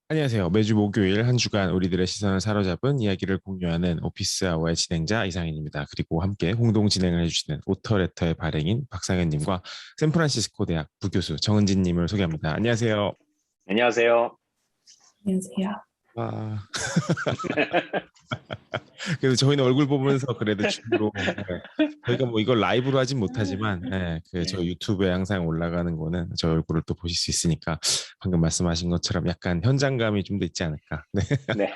안녕하세요. 매주 목요일 한 주간 우리들의 시선을 사로잡은 이야기를 공유하는 오피스 아워의 진행자 이상인입니다. 그리고 함께 공동 진행을 해주시는 오터레터의 발행인 박상현님과 샌프란시스코 대학 부교수 정은진님을 소개합니다. 안녕하세요. 안녕하세요. 안녕하세요. 와. 그래서 저희는 얼굴 보면서 그래도 주로 저희가 뭐 이걸 라이브로 하진 못하지만 저희 유튜브에 항상 올라가는 거는 저 얼굴을 또 보실 수 있으니까 방금 말씀하신 것처럼 약간 현장감이 좀 더 있지 않을까. 네. 네.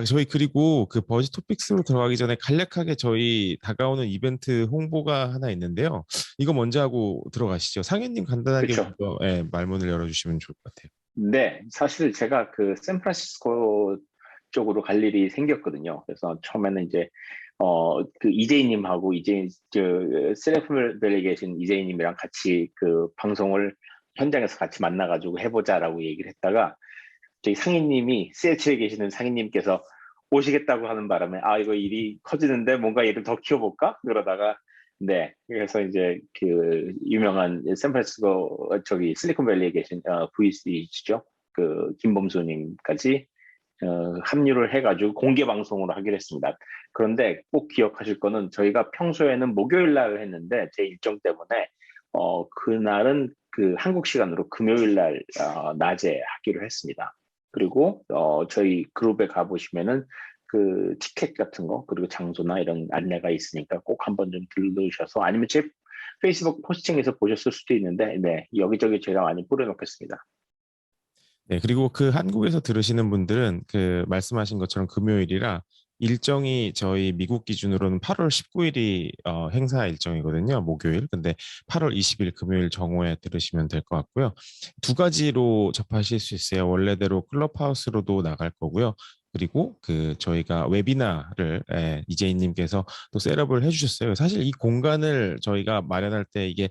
저희 그리고 그 버즈 토픽스로 들어가기 전에 간략하게 저희 다가오는 이벤트 홍보가 하나 있는데요. 이거 먼저 하고 들어가시죠. 상현님 간단하게 그쵸. 먼저 말문을 열어주시면 좋을 것 같아요. 네, 사실 제가 그 샌프란시스코 쪽으로 갈 일이 생겼거든요. 그래서 처음에는 이제 그 이재희님하고 실리콘밸리 계신 이재희님이랑 같이 그 방송을 현장에서 같이 만나가지고 해보자라고 얘기를 했다가 저희 상인님이 CH에 계시는 상인님께서 오시겠다고 하는 바람에 이거 일이 커지는데 뭔가 일을 더 키워볼까? 그러다가 네, 그래서 이제 그 유명한 샌프란시스코 실리콘밸리에 계신 VC죠, 그 김범수님까지 합류를 해가지고 공개 방송으로 하기로 했습니다. 그런데 꼭 기억하실 거는 저희가 평소에는 목요일 날 했는데 제 일정 때문에 그날은 그 한국 시간으로 금요일 날 낮에 하기로 했습니다. 그리고 저희 그룹에 가보시면은 그 티켓 같은 거 그리고 장소나 이런 안내가 있으니까 꼭 한번 좀 들러주셔서, 아니면 제 페이스북 포스팅에서 보셨을 수도 있는데 네, 여기저기 제가 많이 뿌려놓겠습니다. 네, 그리고 그 한국에서 들으시는 분들은 그 말씀하신 것처럼 금요일이라 일정이 저희 미국 기준으로는 8월 19일이 행사 일정이거든요. 목요일. 근데 8월 20일 금요일 정오에 들으시면 될 것 같고요. 두 가지로 접하실 수 있어요. 원래대로 클럽하우스로도 나갈 거고요. 그리고 그 저희가 웨비나를 이재희님께서 또 셋업을 해주셨어요. 사실 이 공간을 저희가 마련할 때 이게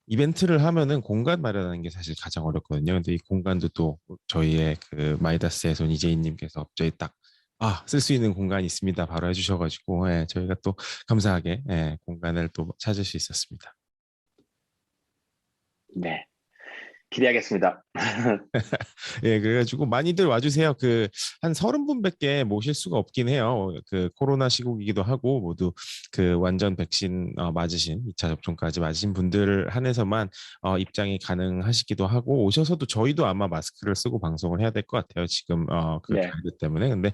이벤트를 하면은 공간 마련하는 게 사실 가장 어렵거든요. 근데 이 공간도 또 저희의 그 마이다스에서 이재희님께서 저희 딱 쓸 수 있는 공간이 있습니다. 바로 해주셔가지고 저희가 또 감사하게 공간을 또 찾을 수 있었습니다. 네, 기대하겠습니다. 그래가지고 많이들 와주세요. 한 30분밖에 모실 수가 없긴 해요. 그 코로나 시국이기도 하고 모두 그 완전 백신 맞으신 2차 접종까지 맞으신 분들을 한해서만 입장이 가능하시기도 하고, 오셔서도 저희도 아마 마스크를 쓰고 방송을 해야 될 것 같아요. 지금 그 네. 가이드 때문에. 근데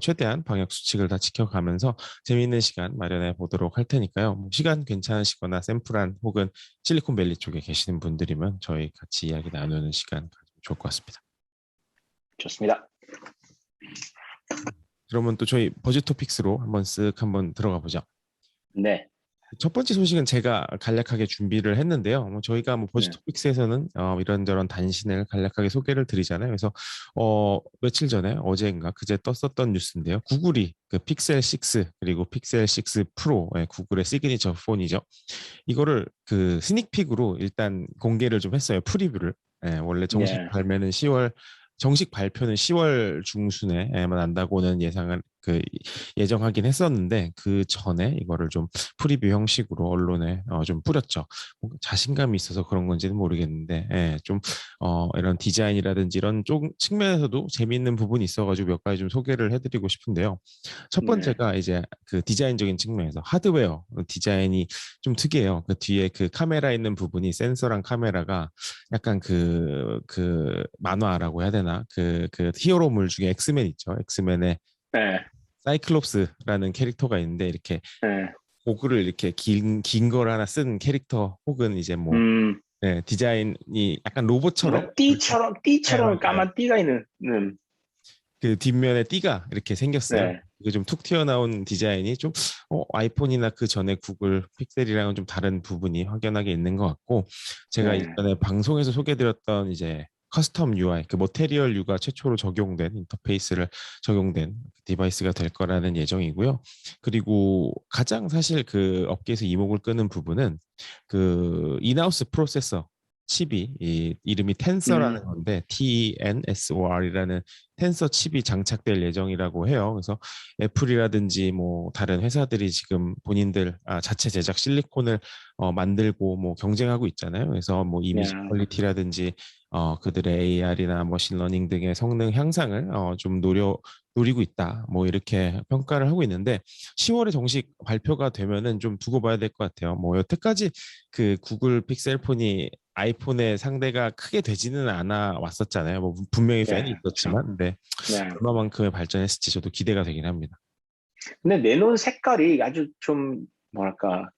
최대한 방역 수칙을 다 지켜가면서 재미있는 시간 마련해 보도록 할 테니까요. 뭐 시간 괜찮으시거나 샌프란 혹은 실리콘밸리 쪽에 계시는 분들이면 저희 같이 이야기 나누는 시간 가지면 좋을 것 같습니다. 좋습니다. 그러면 또 저희 버즈 토픽스로 한번 들어가 보죠. 네. 첫 번째 소식은 제가 간략하게 준비를 했는데요. 저희가 버즈 네. 토픽스에서는 이런저런 단신을 간략하게 소개를 드리잖아요. 그래서 며칠 전에 어제인가 그제 떴었던 뉴스인데요. 구글이 그 픽셀 6 그리고 픽셀 6 프로, 구글의 시그니처 폰이죠. 이거를 그 스닉픽으로 일단 공개를 좀 했어요. 프리뷰를. 원래 네. 정식 발표는 10월 중순에만 한다고는 예정하긴 했었는데, 그 전에 이거를 좀 프리뷰 형식으로 언론에 좀 뿌렸죠. 뭔가 자신감이 있어서 그런 건지는 모르겠는데, 이런 디자인이라든지 이런 측면에서도 재미있는 부분이 있어가지고 몇 가지 좀 소개를 해드리고 싶은데요. 첫 번째가 이제 그 디자인적인 측면에서 하드웨어 디자인이 좀 특이해요. 그 뒤에 그 카메라 있는 부분이, 센서랑 카메라가 약간 그 만화라고 해야 되나? 그 히어로물 중에 엑스맨 있죠. 엑스맨의 네. 사이클롭스라는 캐릭터가 있는데, 이렇게 네. 고글을 이렇게 긴 걸 하나 쓴 캐릭터, 혹은 이제 디자인이 약간 로봇처럼 띠처럼 맞아요. 까만 띠가 있는. 그 뒷면에 띠가 이렇게 생겼어요. 네. 이게 좀 툭 튀어나온 디자인이 좀 아이폰이나 그 전에 구글 픽셀이랑은 좀 다른 부분이 확연하게 있는 것 같고, 제가 네. 이전에 방송에서 소개드렸던 이제 커스텀 UI, 그 머테리얼 U가 최초로 적용된 인터페이스를 적용된 디바이스가 될 거라는 예정이고요. 그리고 가장 사실 그 업계에서 이목을 끄는 부분은 그 인하우스 프로세서, 칩이 이 이름이 텐서라는 건데 TENSOR이라는 텐서 칩이 장착될 예정이라고 해요. 그래서 애플이라든지 뭐 다른 회사들이 지금 본인들 자체 제작 실리콘을 만들고 뭐 경쟁하고 있잖아요. 그래서 뭐 이미지 야, 퀄리티라든지 그들의 AR이나 머신러닝 등의 성능 향상을 좀 노리고 있다. 뭐 이렇게 평가를 하고 있는데 10월에 정식 발표가 되면은 좀 두고 봐야 될 것 같아요. 뭐 여태까지 그 구글 픽셀폰이 아이폰의 상대가 크게 되지는 않아 왔었잖아요. 뭐 분명히 팬이 네, 그렇죠. 있었지만, 근데 네. 얼마만큼의 발전했을지 저도 기대가 되긴 합니다. 근데 내놓은 색깔이 아주 좀 뭐랄까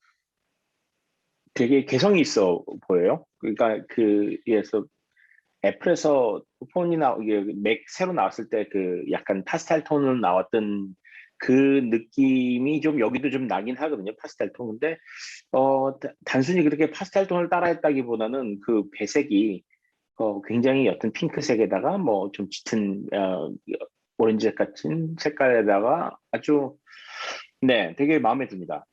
되게 개성이 있어 보여요. 그러니까 그에서 애플에서 폰이나 이게 맥 새로 나왔을 때 그 약간 파스텔 톤으로 나왔던 그 느낌이 좀 여기도 좀 나긴 하거든요. 파스텔 톤. 근데 단순히 그렇게 파스텔 톤을 따라했다기보다는 그 배색이 굉장히 옅은 핑크색에다가 뭐 좀 짙은 오렌지 같은 색깔에다가 아주 네 되게 마음에 듭니다.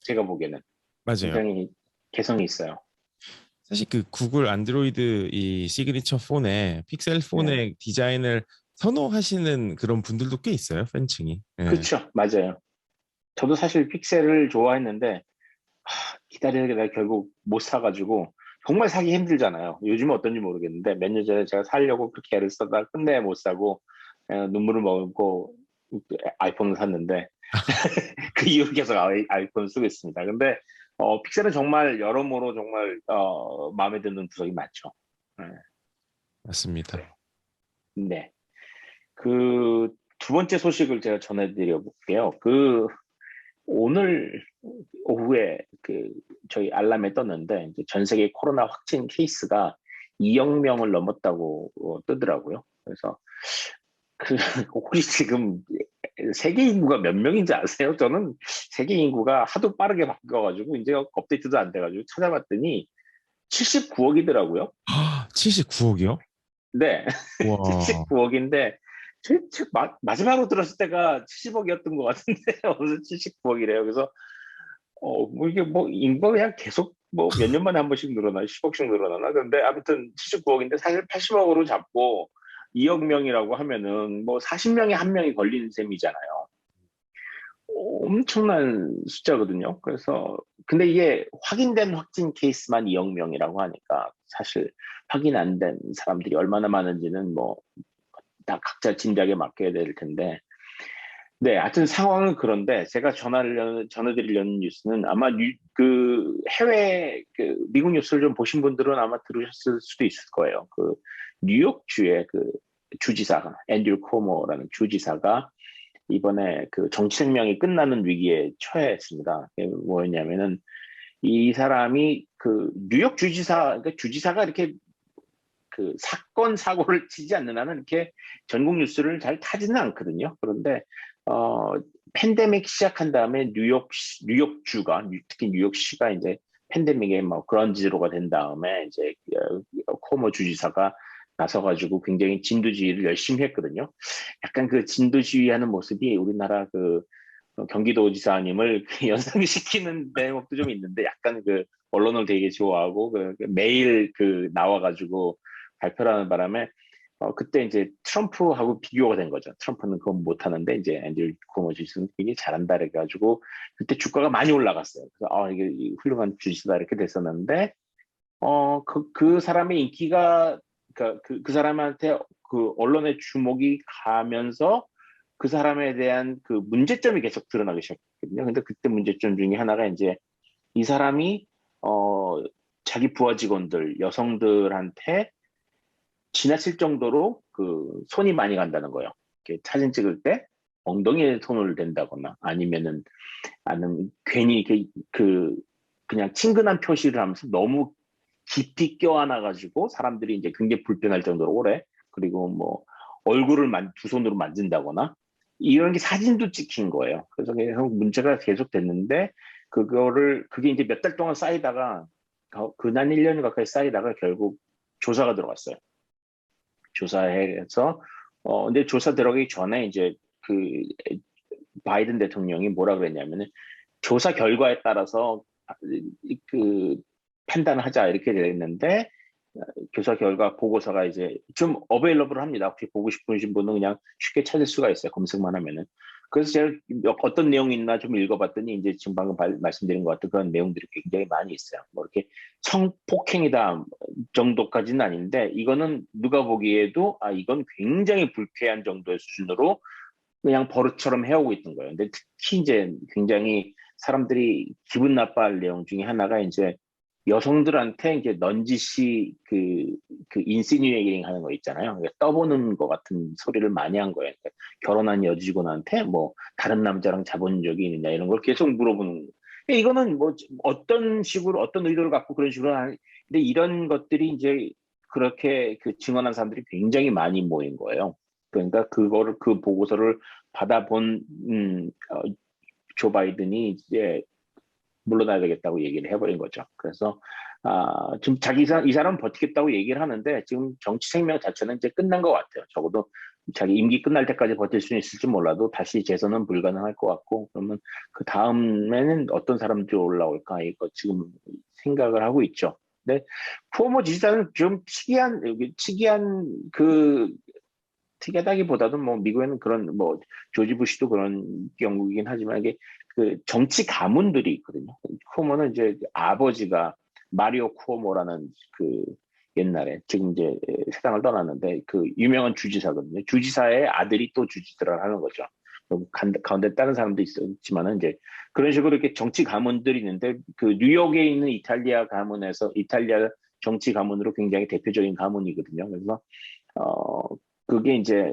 제가 보기에는 맞아요. 굉장히 개성이 있어요. 사실 그 구글 안드로이드 이 시그니처 폰에 픽셀 네, 폰의 디자인을 선호하시는 그런 분들도 꽤 있어요, 팬층이. 예. 그렇죠, 맞아요. 저도 사실 픽셀을 좋아했는데 기다리다가 결국 못 사가지고 정말 사기 힘들잖아요. 요즘은 어떤지 모르겠는데 몇 년 전에 제가 사려고 그렇게 애를 쓰다 끝내 못 사고 눈물을 먹고 아이폰을 샀는데 그 이후로 계속 아이폰을 쓰고 있습니다. 근데 픽셀은 정말 여러모로 정말 마음에 드는 구석이 많죠. 네. 맞습니다. 네. 그 두 번째 소식을 제가 전해드려 볼게요. 그 오늘 오후에 그 저희 알람에 떴는데 이제 전 세계 코로나 확진 케이스가 2억 명을 넘었다고 뜨더라고요. 그래서 그 혹시 지금 세계 인구가 몇 명인지 아세요? 저는 세계 인구가 하도 빠르게 바뀌어가지고 이제 업데이트도 안 돼가지고 찾아봤더니 79억이더라고요. 79억이요? 네, 와, 79억인데 마지막으로 들었을 때가 70억이었던 것 같은데 어느새 79억이래요. 그래서 뭐 이게 뭐 인구가 그냥 계속 뭐 몇 년 만에 한 번씩 늘어나 10억씩 늘어나나 그런데 아무튼 79억인데 사실 80억으로 잡고 2억 명이라고 하면은 뭐 40명에 한 명이 걸리는 셈이잖아요. 엄청난 숫자거든요. 그래서 근데 이게 확인된 확진 케이스만 2억 명이라고 하니까 사실 확인 안 된 사람들이 얼마나 많은지는 뭐 다 각자 짐작에 맡겨야 될 텐데 네, 하여튼 상황은 그런데 제가 전해드리려는 뉴스는 아마 그 해외 그 미국 뉴스를 좀 보신 분들은 아마 들으셨을 수도 있을 거예요. 그 뉴욕주의 그 주지사가 앤드류 코모라는 주지사가 이번에 그 정치 생명이 끝나는 위기에 처했습니다. 이게 뭐였냐면은 이 사람이 그 뉴욕 주지사, 그러니까 주지사가 이렇게 그 사건 사고를 치지 않는 한은 이렇게 전국 뉴스를 잘 타지는 않거든요. 그런데 어 팬데믹 시작한 다음에 뉴욕주가 특히 뉴욕시가 이제 팬데믹의 뭐 그런지로가 된 다음에 이제 코모 주지사가 나서가지고 굉장히 진두지휘를 열심히 했거든요. 약간 그 진두지휘하는 모습이 우리나라 그 경기도지사님을 연상시키는 대목도 좀 있는데 약간 그 언론을 되게 좋아하고 매일 그 나와가지고 발표를 하는 바람에 그때 이제 트럼프하고 비교가 된 거죠. 트럼프는 그건 못하는데 이제 앤드류 쿠모 주지사는 되게 잘한다 그래가지고 그때 주가가 많이 올라갔어요. 그래서 이게 훌륭한 주지사다 이렇게 됐었는데 그 사람의 인기가 그 사람한테 그 언론의 주목이 가면서 그 사람에 대한 그 문제점이 계속 드러나기 시작했거든요. 근데 그때 문제점 중에 하나가 이제 이 사람이 자기 부하 직원들 여성들한테 지나칠 정도로 그 손이 많이 간다는 거예요. 이렇게 사진 찍을 때 엉덩이에 손을 댄다거나 아니면은 괜히 그냥 친근한 표시를 하면서 너무 깊이 껴안아가지고 사람들이 이제 굉장히 불편할 정도로 오래 그리고 뭐 얼굴을 두 손으로 만진다거나 이런 게 사진도 찍힌 거예요. 그래서 계속 문제가 계속 됐는데 그게 이제 몇 달 동안 쌓이다가 근한 1년 가까이 쌓이다가 결국 조사가 들어갔어요. 조사해서 근데 조사 들어가기 전에 이제 그 바이든 대통령이 뭐라 그랬냐면은 조사 결과에 따라서 그 판단하자 이렇게 됐는데 교사 결과 보고서가 이제 좀 어베일러블합니다. 혹시 보고 싶으신 분은 그냥 쉽게 찾을 수가 있어요. 검색만 하면은. 그래서 제가 어떤 내용이 있나 좀 읽어봤더니 이제 지금 방금 말씀드린 것 같은 그런 내용들이 굉장히 많이 있어요. 뭐 이렇게 성폭행이다 정도까지는 아닌데 이거는 누가 보기에도 이건 굉장히 불쾌한 정도의 수준으로 그냥 버릇처럼 해오고 있던 거예요. 근데 특히 이제 굉장히 사람들이 기분 나빠할 내용 중에 하나가 이제 여성들한테 이제 넌지시 그 인시뉴에이팅 하는 거 있잖아요. 그러니까 떠보는 것 같은 소리를 많이 한 거예요. 그러니까 결혼한 여직원한테 뭐 다른 남자랑 자본 적이 있느냐 이런 걸 계속 물어보는 거예요. 이거는 뭐 어떤 식으로 어떤 의도를 갖고 그런 식으로 하는, 근데 이런 것들이 이제 그렇게 그 증언한 사람들이 굉장히 많이 모인 거예요. 그러니까 그거를 그 보고서를 받아본 조 바이든이 이제 물러나야 되겠다고 얘기를 해버린 거죠. 그래서 지금 이 사람은 버티겠다고 얘기를 하는데 지금 정치 생명 자체는 이제 끝난 것 같아요. 적어도 자기 임기 끝날 때까지 버틸 수는 있을지 몰라도 다시 재선은 불가능할 것 같고, 그러면 그 다음에는 어떤 사람들이 올라올까 이거 지금 생각을 하고 있죠. 근데 쿠오모 지지자는 좀 특이하다기보다도 뭐 미국에는 그런 뭐 조지 부시도 그런 경우이긴 하지만 이게 그 정치 가문들이 있거든요. 쿠오모는 이제 아버지가 마리오 쿠오모라는 그 옛날에 지금 이제 세상을 떠났는데 그 유명한 주지사거든요. 주지사의 아들이 또 주지사를 하는 거죠. 가운데 다른 사람도 있지만은 이제 그런 식으로 이렇게 정치 가문들이 있는데 그 뉴욕에 있는 이탈리아 가문에서 이탈리아 정치 가문으로 굉장히 대표적인 가문이거든요. 그래서 그게 이제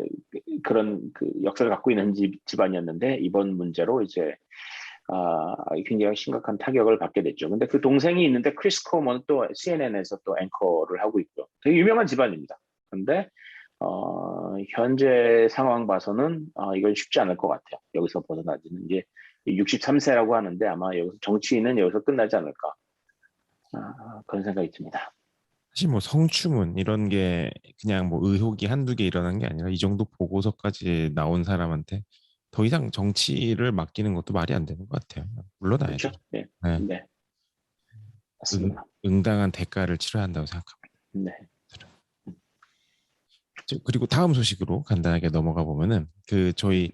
그런 그 역사를 갖고 있는 집안이었는데 이번 문제로 이제 굉장히 심각한 타격을 받게 됐죠. 근데 그 동생이 있는데 크리스 코먼은 또 CNN에서 또 앵커를 하고 있고요. 되게 유명한 집안입니다. 근데 현재 상황 봐서는 이건 쉽지 않을 것 같아요. 여기서 벗어나지는 이제 63세라고 하는데 아마 여기서 정치인은 여기서 끝나지 않을까 그런 생각이 듭니다. 사실 뭐 성추문 이런 게 그냥 뭐 의혹이 한두 개 일어난 게 아니라 이 정도 보고서까지 나온 사람한테 더 이상 정치를 맡기는 것도 말이 안 되는 것 같아요. 물러나야죠. 그렇죠? 네, 네. 네, 맞습니다. 응당한 대가를 치러야 한다고 생각합니다. 네, 그리고 다음 소식으로 간단하게 넘어가 보면은 그 저희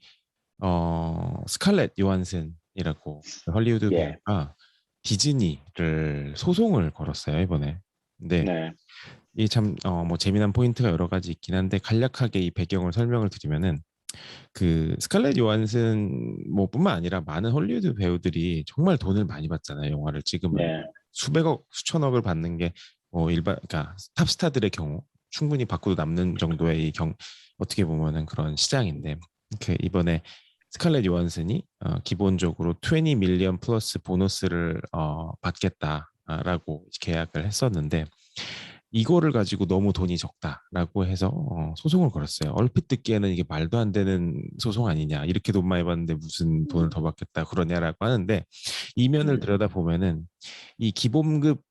스칼렛 요한슨이라고 헐리우드 예, 배우가 디즈니를 소송을 걸었어요 이번에. 근데 네, 이 참 뭐 재미난 포인트가 여러 가지 있긴 한데 간략하게 이 배경을 설명을 드리면은 그 스칼렛 요한슨 뭐 뿐만 아니라 많은 헐리우드 배우들이 정말 돈을 많이 받잖아요. 영화를 찍으면 네, 수백억 수천억을 받는 게 뭐 그러니까 탑스타들의 경우 충분히 받고도 남는 정도의 어떻게 보면은 그런 시장인데 그 이번에 스칼렛 요한슨이 기본적으로 20 밀리언 플러스 보너스를 받겠다라고 계약을 했었는데 이거를 가지고 너무 돈이 적다라고 해서 소송을 걸었어요. 얼핏 듣기에는 이게 말도 안 되는 소송 아니냐. 이렇게 돈 많이 받는데 무슨 돈을 더 받겠다 그러냐라고 하는데 이면을 들여다보면은 이 기본급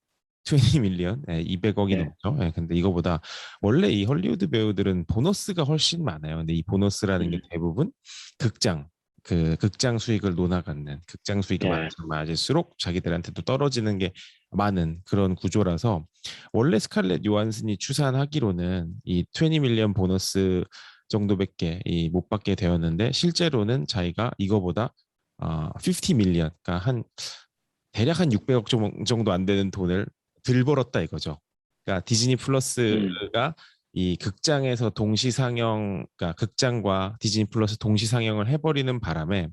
20 밀리언, 200억이 네, 넘죠. 근데 이거보다 원래 이 헐리우드 배우들은 보너스가 훨씬 많아요. 근데 이 보너스라는 게 대부분 극장 수익을 논아갖는 극장 수익이 네, 많아질수록 자기들한테도 떨어지는 게 많은 그런 구조라서 원래 스칼렛 요한슨이 추산하기로는 이 20 밀리언 보너스 정도밖에 못 받게 되었는데 실제로는 자기가 이거보다 50 밀리언, 그러니까 대략 한 600억 정도 안 되는 돈을 덜 벌었다 이거죠. 그러니까 디즈니 플러스가 이 극장에서 동시 상영, 그러니까 극장과 디즈니 플러스 동시 상영을 해버리는 바람에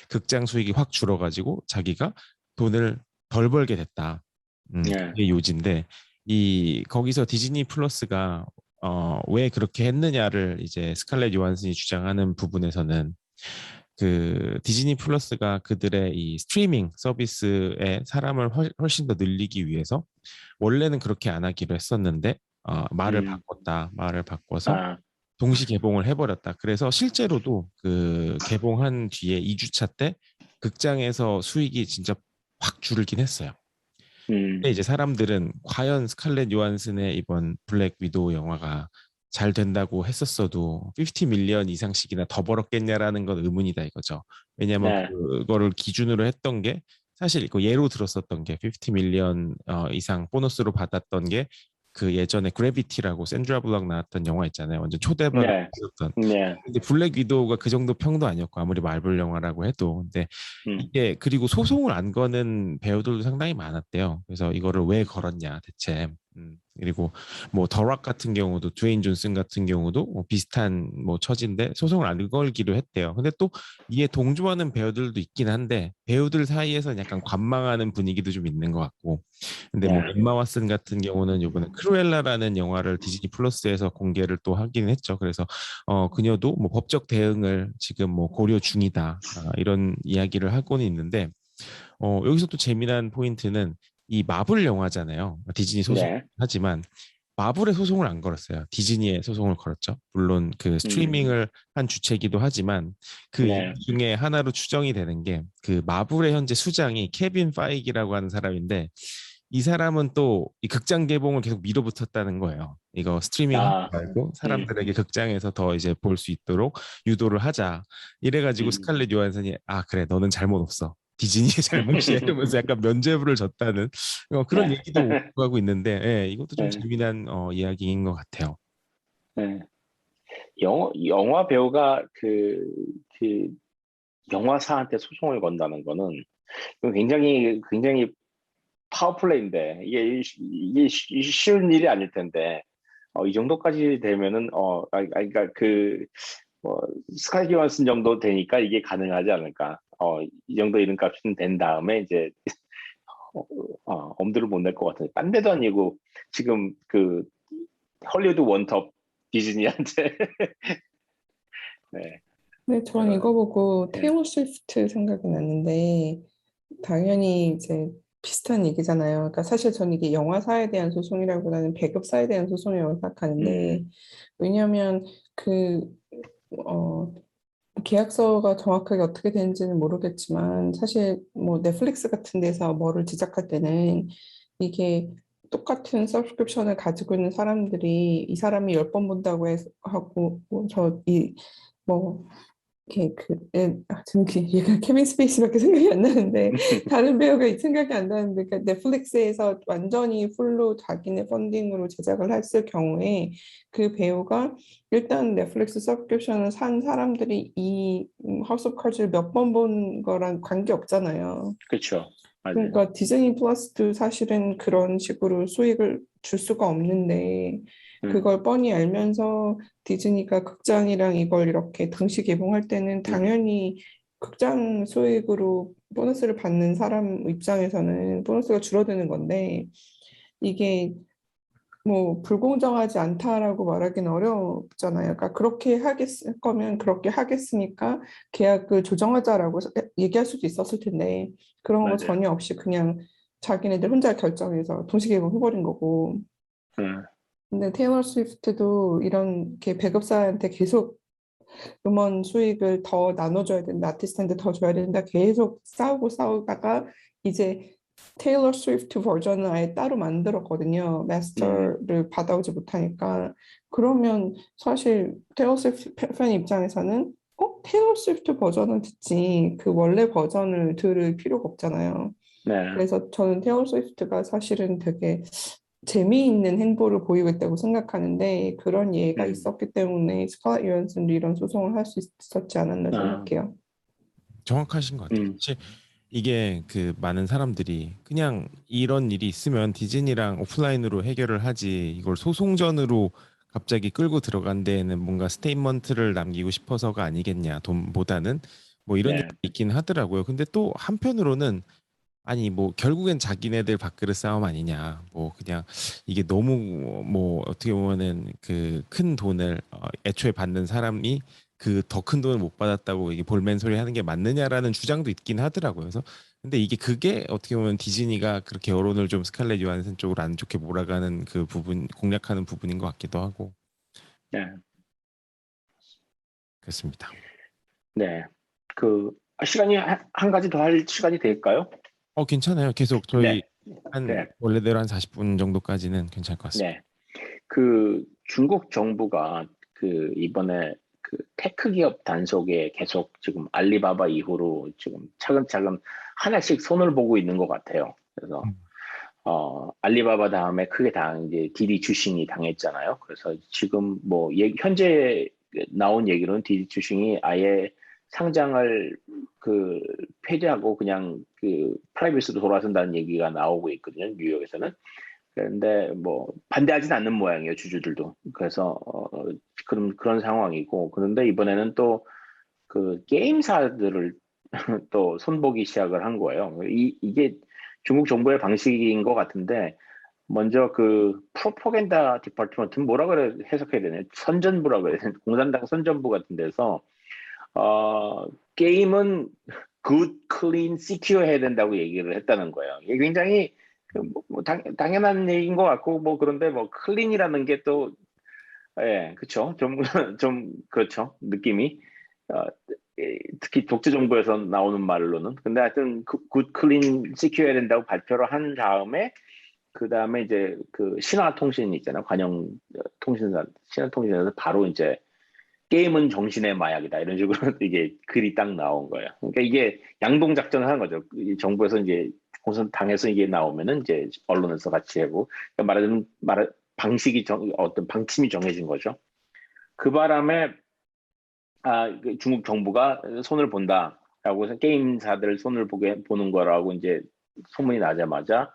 극장 수익이 확 줄어가지고 자기가 돈을 덜 벌게 됐다. 네, 그게 요지인데 거기서 디즈니 플러스가 왜 그렇게 했느냐를 이제 스칼렛 요한슨이 주장하는 부분에서는 그 디즈니 플러스가 그들의 이 스트리밍 서비스에 사람을 훨씬 더 늘리기 위해서 원래는 그렇게 안 하기로 했었는데 말을 바꿔서 아, 동시 개봉을 해버렸다. 그래서 실제로도 그 개봉한 뒤에 2주차 때 극장에서 수익이 진짜 확 줄긴 했어요. 근데 이제 사람들은 과연 스칼렛 요한슨의 이번 블랙 위도우 영화가 잘 된다고 했었어도 50 밀리언 이상씩이나 더 벌었겠냐라는 건 의문이다 이거죠. 왜냐하면 네, 그거를 기준으로 했던 게 사실 그 예로 들었었던 게 50 밀리언 이상 보너스로 받았던 게 그 예전에 그래비티라고 샌드라 블럭 나왔던 영화 있잖아요. 완전 초대박을 네, 받았던. 네, 근데 블랙 위도우가 그 정도 평도 아니었고 아무리 마블 영화라고 해도 근데 음, 이게 그리고 소송을 안 거는 배우들도 상당히 많았대요. 그래서 이거를 왜 걸었냐 대체. 그리고 뭐 더락 같은 경우도 드웨인 존슨 같은 경우도 뭐 비슷한 뭐 처지인데 소송을 안 걸기로 했대요. 근데 또 이에 동조하는 배우들도 있긴 한데 배우들 사이에서 약간 관망하는 분위기도 좀 있는 것 같고. 근데 뭐 네, 엠마 왓슨 같은 경우는 이번에 크루엘라라는 영화를 디즈니 플러스에서 공개를 또 하긴 했죠. 그래서 그녀도 뭐 법적 대응을 지금 뭐 고려 중이다. 이런 이야기를 하고는 있는데 여기서 또 재미난 포인트는 이 마블 영화잖아요. 디즈니 네, 소송하지만 마블의 소송을 안 걸었어요. 디즈니의 소송을 걸었죠. 물론 그 음, 스트리밍을 한 주체이기도 하지만 그 이유 네, 중에 하나로 추정이 되는 게 그 마블의 현재 수장이 케빈 파이기라고 하는 사람인데 이 사람은 또 이 극장 개봉을 계속 밀어붙였다는 거예요. 이거 스트리밍 하지 아, 말고 음, 사람들에게 극장에서 더 이제 볼 수 있도록 유도를 하자. 이래가지고 음. 스칼렛 요한슨이 그래 너는 잘못 없어. 디즈니의 잘못이야 이러면서 약간 면죄부를 줬다는 그런 네, 얘기도 오고 가고 있는데 이것도 좀 네, 재미난 이야기인 것 같아요. 네. 영화 배우가 그 영화사한테 소송을 건다는 거는 굉장히 파워플레이인데 이게 쉬운 일이 아닐 텐데 이 정도까지 되면은 그러니까 뭐 스카이 요한슨 정도 되니까 이게 가능하지 않을까. 이 정도 이름값은 된 다음에 이제 어, 엄두를 못 낼 것 같은데 딴 데도 아니고 지금 그 헐리우드 원톱 디즈니한테 네, 네, 전 이거 이런 보고 네, 테일러 스위프트 생각이 났는데 당연히 이제 비슷한 얘기잖아요. 그러니까 사실 전 이게 영화사에 대한 소송이라기보다는 배급사에 대한 소송이라고 생각하는데 음, 왜냐하면 그 어, 계약서가 정확하게 어떻게 되는지는 모르겠지만 사실 뭐 넷플릭스 같은 데서 뭐를 제작할 때는 이게 똑같은 서브스크립션을 가지고 있는 사람들이 이 사람이 10번 본다고 하고 뭐 지금 얘가 케빈 스페이시밖에 생각이 안 나는데 다른 배우가 생각이 안 나는데 그러니까 넷플릭스에서 완전히 풀로 자기네 펀딩으로 제작을 했을 경우에 그 배우가 일단 넷플릭스 서브스크립션을 산 사람들이 이 하우스 오브 카즈를 몇 번 본 거랑 관계 없잖아요. 그렇죠, 맞아요. 그러니까 디즈니 플러스도 사실은 그런 식으로 수익을 줄 수가 없는데 음, 그걸 뻔히 알면서 디즈니가 극장이랑 이걸 이렇게 동시 개봉할 때는 음, 당연히 극장 수익으로 보너스를 받는 사람 입장에서는 보너스가 줄어드는 건데 이게 뭐 불공정하지 않다라고 말하기는 어렵잖아요. 그러니까 그렇게 하겠 거면 그렇게 하겠으니까 계약을 조정하자라고 얘기할 수도 있었을 텐데 그런 거 맞아요. 전혀 없이 그냥 자기네들 혼자 결정해서 동시 개봉해버린 거고. 음, 근데 테일러 스위프트도 이런 게 배급사한테 계속 음원 수익을 더 나눠줘야 된다, 아티스트한테 더 줘야 된다 계속 싸우다가 이제 테일러 스위프트 버전을 아예 따로 만들었거든요. 음, 마스터를 받아오지 못하니까. 그러면 사실 테일러 스위프트 팬 입장에서는 테일러 스위프트 버전을 듣지 그 원래 버전을 들을 필요가 없잖아요. 네, 그래서 저는 테일러 스위프트가 사실은 되게 재미있는 행보를 보이고 있다고 생각하는데 그런 예가 음, 있었기 때문에 스칼렛 요한슨도 이런 소송을 할 수 있었지 않았나 아, 생각해요. 정확하신 것 같아요. 음, 사실 이게 그 많은 사람들이 그냥 이런 일이 있으면 디즈니랑 오프라인으로 해결을 하지 이걸 소송전으로 갑자기 끌고 들어간 데에는 뭔가 스테이트먼트를 남기고 싶어서가 아니겠냐 돈보다는 뭐 이런 얘기 네, 있긴 하더라고요. 근데 또 한편으로는 아니 뭐 결국엔 자기네들 밥그릇 싸움 아니냐 뭐 그냥 이게 너무 뭐 어떻게 보면은 그 큰 돈을 애초에 받는 사람이 그 더 큰 돈을 못 받았다고 이게 볼멘 소리 하는 게 맞느냐라는 주장도 있긴 하더라고요. 그래서 근데 이게 그게 어떻게 보면 디즈니가 그렇게 여론을 좀 스칼렛 요한슨 쪽으로 안 좋게 몰아가는 그 부분 공략하는 부분인 것 같기도 하고 네, 그렇습니다. 네. 시간이 한 가지 더 할 시간이 될까요? 괜찮아요. 계속 저희 네, 한 네, 원래대로 한 40분 정도까지는 괜찮을 것 같습니다. 네. 중국 정부가 이번에 테크 기업 단속에 계속 지금 알리바바 이후로 지금 차근차근 하나씩 손을 보고 있는 것 같아요. 그래서 알리바바 다음에 크게 이제 디디 추싱이 당했잖아요. 그래서 지금 뭐 현재 나온 얘기로는 디디 추싱이 아예 상장을 그 폐지하고 그냥 그 프라이빗으로 돌아선다는 얘기가 나오고 있거든요. 뉴욕에서는. 그런데 뭐 반대하진 않는 모양이에요. 주주들도. 그래서 그런 상황이고. 그런데 이번에는 또 그 게임사들을 또 손보기 시작을 한 거예요. 이게 중국 정부의 방식인 것 같은데, 먼저 그 프로파간다 디파트먼트 뭐라 그래 해석해야 되나요? 선전부라 그래야 되나? 공산당 선전부 같은 데서 어, 게임은 good, clean, secure 해야 된다고 얘기를 했다는 거예요. 이게 굉장히 당연한 얘기인 것 같고 뭐 그런데 뭐 clean이라는 게 또 예, 그렇죠. 좀 좀 그렇죠. 느낌이 어, 특히 독재 정부에서 나오는 말로는. 근데 하여튼 good, clean, secure 해야 된다고 발표를 한 다음에 그 다음에 이제 그 신화통신 있잖아요. 관영 통신사, 신화통신에서 바로 이제 게임은 정신의 마약이다. 이런 식으로 이게 글이 딱 나온 거예요. 그러니까 이게 양동 작전을 하는 거죠. 이 정부에서 이제 공산당에서 이게 나오면은 이제 언론에서 같이 하고 그러니까 말하자면 방식이 어떤 방침이 정해진 거죠. 그 바람에 그 중국 정부가 손을 본다라고 해서 게임사들 손을 보는 거라고 이제 소문이 나자마자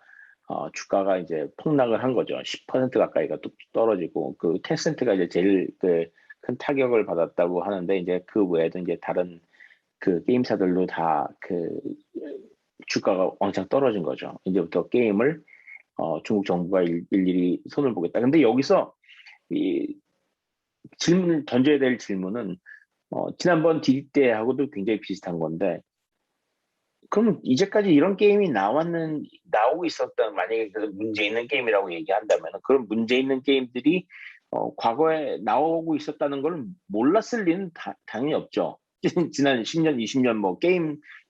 주가가 이제 폭락을 한 거죠. 10% 가까이가 또 떨어지고 그 텐센트가 이제 제일 큰 타격을 받았다고 하는데 이제 그 외에도 이제 다른 그 게임사들도 다 그 주가가 왕창 떨어진 거죠. 이제부터 게임을 중국 정부가 일일이 손을 보겠다. 근데 여기서 이 던져야 될 질문은 지난번 디디 때하고도 굉장히 비슷한 건데 그럼 이제까지 이런 게임이 나오고 있었던 만약에 그 문제 있는 게임이라고 얘기한다면 그런 문제 있는 게임들이 과거에 나오고 있었다는 걸 몰랐을 리는 당연히 없죠. 지난 10년, 20년 뭐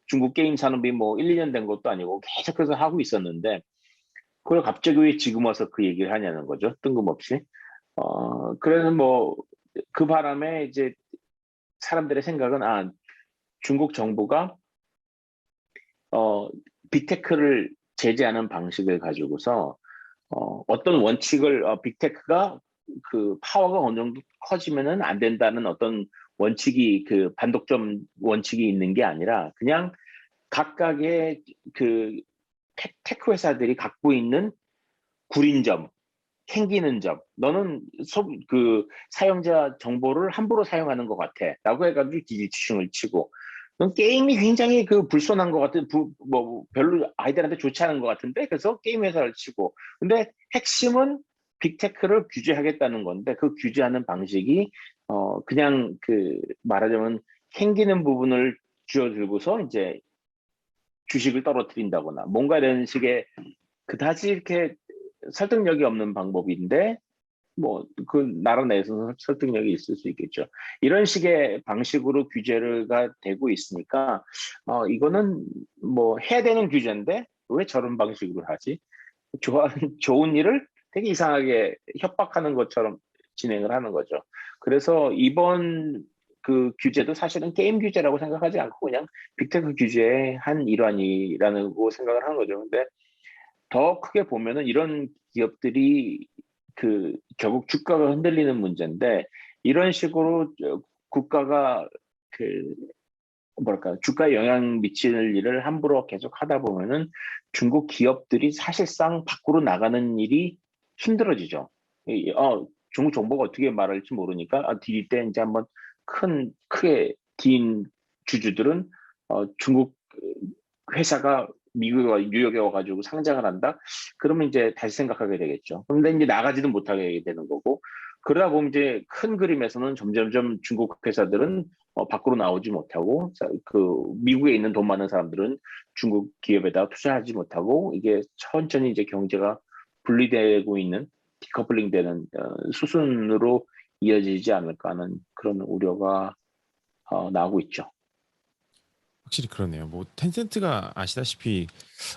중국 게임 산업이 뭐 1, 2년 된 것도 아니고 계속해서 하고 있었는데 그걸 갑자기 왜 지금 와서 그 얘기를 하냐는 거죠. 뜬금없이. 그래서 뭐 그 바람에 이제 사람들의 생각은 중국 정부가 빅테크를 제재하는 방식을 가지고서 어떤 원칙을 빅테크가 그 파워가 어느 정도 커지면은 안 된다는 어떤 원칙이 그 반독점 원칙이 있는 게 아니라 그냥 각각의 그 테크 회사들이 갖고 있는 구린 점, 캥기는 점, 너는 그 사용자 정보를 함부로 사용하는 것 같아.라고 해가지고 디지추싱을 치고 넌 게임이 굉장히 그 불손한 것 같은, 뭐 별로 아이들한테 좋지 않은 것 같은데 그래서 게임 회사를 치고 근데 핵심은 빅테크를 규제하겠다는 건데 그 규제하는 방식이 그냥 그 말하자면 캥기는 부분을 쥐어들고서 이제 주식을 떨어뜨린다거나 뭔가 이런 식의 그다지 이렇게 설득력이 없는 방법인데 뭐 그 나라 내에서는 설득력이 있을 수 있겠죠. 이런 식의 방식으로 규제가 되고 있으니까 이거는 뭐 해야 되는 규제인데 왜 저런 방식으로 하지? 좋은 일을 되게 이상하게 협박하는 것처럼 진행을 하는 거죠. 그래서 이번 그 규제도 사실은 게임 규제라고 생각하지 않고 그냥 빅테크 규제의 한 일환이라고 생각을 하는 거죠. 근데 더 크게 보면은 이런 기업들이 그 결국 주가가 흔들리는 문제인데 이런 식으로 국가가 그 뭐랄까 주가에 영향 미치는 일을 함부로 계속 하다 보면은 중국 기업들이 사실상 밖으로 나가는 일이 힘들어지죠. 중국 정부가 어떻게 말할지 모르니까 디디 때 이제 한번 크게 딘 주주들은 중국 회사가 미국에 뉴욕에 와가지고 상장을 한다? 그러면 이제 다시 생각하게 되겠죠. 그런데 이제 나가지도 못하게 되는 거고 그러다 보면 이제 큰 그림에서는 점점점 중국 회사들은 밖으로 나오지 못하고 그 미국에 있는 돈 많은 사람들은 중국 기업에다 투자하지 못하고 이게 천천히 이제 경제가 분리되고 있는 디커플링 되는 수순으로 이어지지 않을까 하는 그런 우려가 나오고 있죠. 확실히 그러네요. 뭐 텐센트가 아시다시피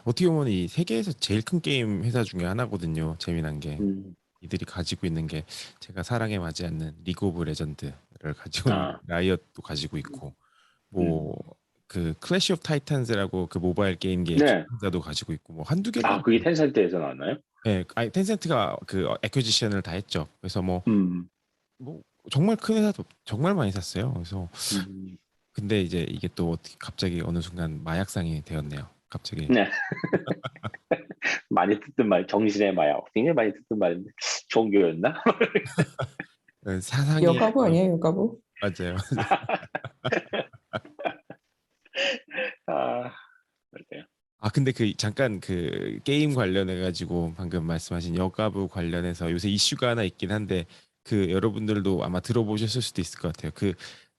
어떻게 보면 이 세계에서 제일 큰 게임 회사 중에 하나거든요. 재미난 게 음, 이들이 가지고 있는 게 제가 사랑에 맞지 않는 리그 오브 레전드를 가지고 있는 아, 라이엇도 가지고 있고 뭐 음, 그 클래시 오브 타이탄즈라고 그 모바일 게임계 네. 기획사도 가지고 있고 뭐 한두 개가 아, 그게 텐센트에서 나왔나요? 예, 아니 텐센트가 그 애퀴지션을 다 했죠. 그래서 음, 뭐 정말 큰 회사도 정말 많이 샀어요. 그래서 음. 근데 이제 이게 또 어떻게 갑자기 어느 순간 마약상이 되었네요. 갑자기. 네. 많이 듣던 말, 정신의 마약. 굉장히 많이 듣던 말인데, 종교였나? 사상이 여가부 아니에요, 여가부? 맞아요. 아, 그래요. 아 근데 그 잠깐 그 게임 관련해 가지고 방금 말씀하신 여가부 관련해서 요새 이슈가 하나 있긴 한데 그 여러분들도 아마 들어보셨을 수도 있을 것 같아요. 그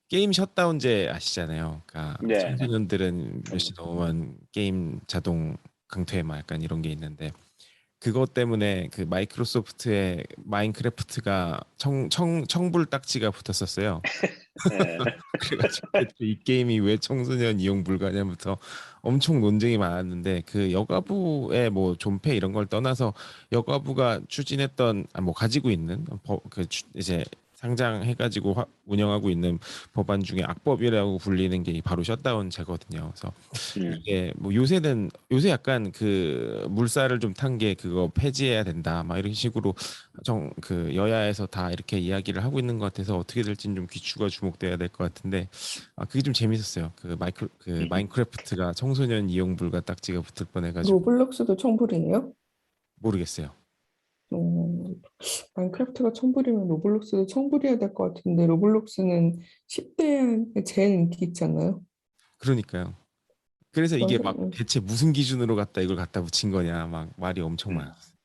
게임 셧다운제 아시잖아요. 그러니까 네, 네. 청소년들은 몇 시 넘으면 게임 자동 강퇴 막 약간 이런 게 있는데 그것 때문에 그 마이크로소프트의 마인크래프트가 청불 딱지가 붙었었어요. 네. 그래가지고 그때 이 게임이 왜 청소년 이용 불가냐부터 엄청 논쟁이 많았는데 그 여가부의 뭐 존폐 이런 걸 떠나서 여가부가 추진했던 뭐 가지고 있는 이제 상장해가지고 운영하고 있는 법안 중에 악법이라고 불리는 게 바로 셧다운제거든요. 그래서 음, 이게 뭐 요새 약간 그 물살을 좀 탄 게 그거 폐지해야 된다 막 이런 식으로 그 여야에서 다 이렇게 이야기를 하고 있는 것 같아서 어떻게 될지는 좀 귀추가 주목돼야 될 것 같은데 그게 좀 재밌었어요. 그 음. 마인크래프트가 청소년 이용 불가 딱지가 붙을 뻔해가지고 로블록스도 청불이에요? 모르겠어요. 음, 마인크래프트가 청불이면 로블록스도 청불해야 될 것 같은데 로블록스는 10대에 제일 인기 있지 않나요? 그러니까요. 그래서 이게 그래서 막 대체 무슨 기준으로 갖다 이걸 갖다 붙인 거냐 막 말이 엄청 음. 많았어요.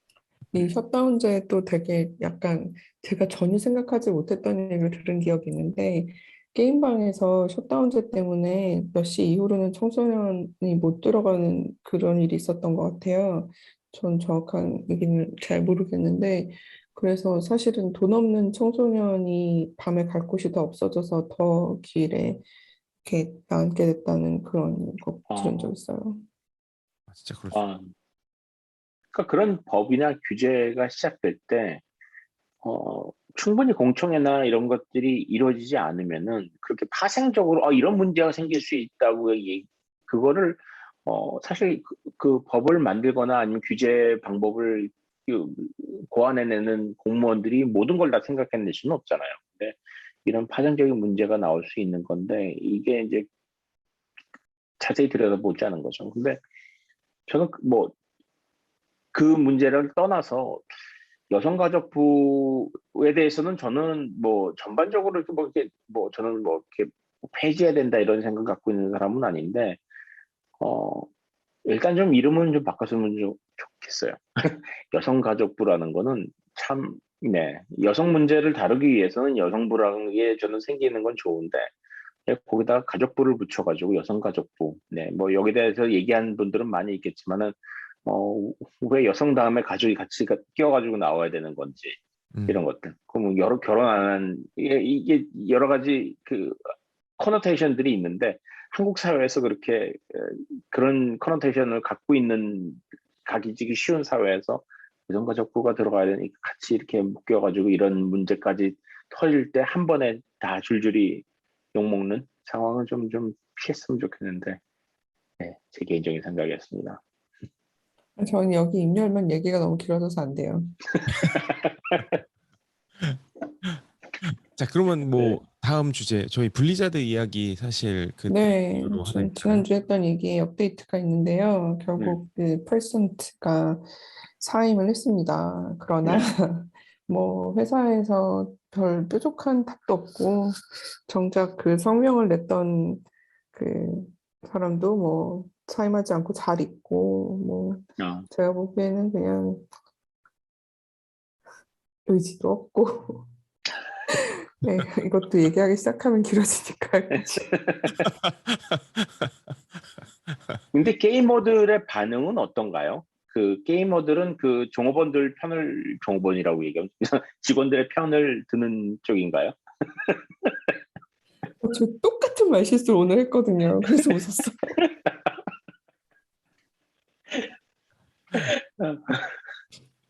이 셧다운제 또 되게 약간 제가 전혀 생각하지 못했던 얘기를 들은 기억이 있는데 게임방에서 셧다운제 때문에 몇 시 이후로는 청소년이 못 들어가는 그런 일이 있었던 것 같아요. 전 정확한 얘기는 잘 모르겠는데 그래서 사실은 돈 없는 청소년이 밤에 갈 곳이 더 없어져서 더 길에 이렇게 남게 됐다는 그런 거 들은 적 어, 있어요. 진짜 그럴 수. 아, 그러니까 그런 법이나 규제가 시작될 때, 충분히 공청회나 이런 것들이 이루어지지 않으면은 그렇게 파생적으로 이런 문제가 생길 수 있다고 그거를 사실 그 법을 만들거나 아니면 규제 방법을 그 고안해내는 공무원들이 모든 걸 다 생각해낼 수는 없잖아요. 근데 이런 파생적인 문제가 나올 수 있는 건데 이게 이제 자세히 들여다보지 않은 거죠. 근데 저는 뭐 그 문제를 떠나서 여성가족부에 대해서는 저는 뭐 전반적으로 이렇게 뭐 이렇게 뭐 저는 뭐 이렇게 폐지해야 된다 이런 생각 갖고 있는 사람은 아닌데 어 일단 좀 이름은 좀 바꿨으면 좀 좋겠어요. 여성가족부라는 거는 참 네, 여성 문제를 다루기 위해서는 여성부라는 게 저는 생기는 건 좋은데 거기다가 가족부를 붙여가지고 여성가족부 네, 뭐 여기에 대해서 얘기하는 분들은 많이 있겠지만은 왜 여성 다음에 가족이 같이 끼어가지고 나와야 되는 건지 음. 이런 것들. 그럼 여러 결혼 안 한 이게 여러 가지 그 커노테이션들이 있는데 한국 사회에서 그렇게 그런 커노테이션을 갖고 있는 각이지기 쉬운 사회에서 여성가족부가 들어가야 되니 같이 이렇게 묶여가지고 이런 문제까지 터질 때 한 번에 다 줄줄이 욕먹는 상황은 좀 피했으면 좋겠는데 네, 제 개인적인 생각이었습니다. 저는 여기 입 열면 얘기가 너무 길어져서 안 돼요. 자, 그러면 네. 뭐 다음 주제 저희 블리자드 이야기 사실 그때 네, 이후로 하나 있잖아요. 지난주에 했던 얘기에 업데이트가 있는데요. 네. 결국 그 퍼센트가 사임을 했습니다. 그러나 네. 뭐 회사에서 별 뾰족한 탑도 없고 정작 그 성명을 냈던 그 사람도 뭐 사임하지 않고 잘 있고 뭐 어. 제가 보기에는 그냥 의지도 없고 네, 이것도 얘기하기 시작하면 길어지니까 근데 게이머들의 반응은 어떤가요? 그 게이머들은 그 종업원들 편을 종업원이라고 얘기하면 직원들의 편을 드는 쪽인가요? 저 똑같은 말 실수를 오늘 했거든요. 그래서 웃었어요.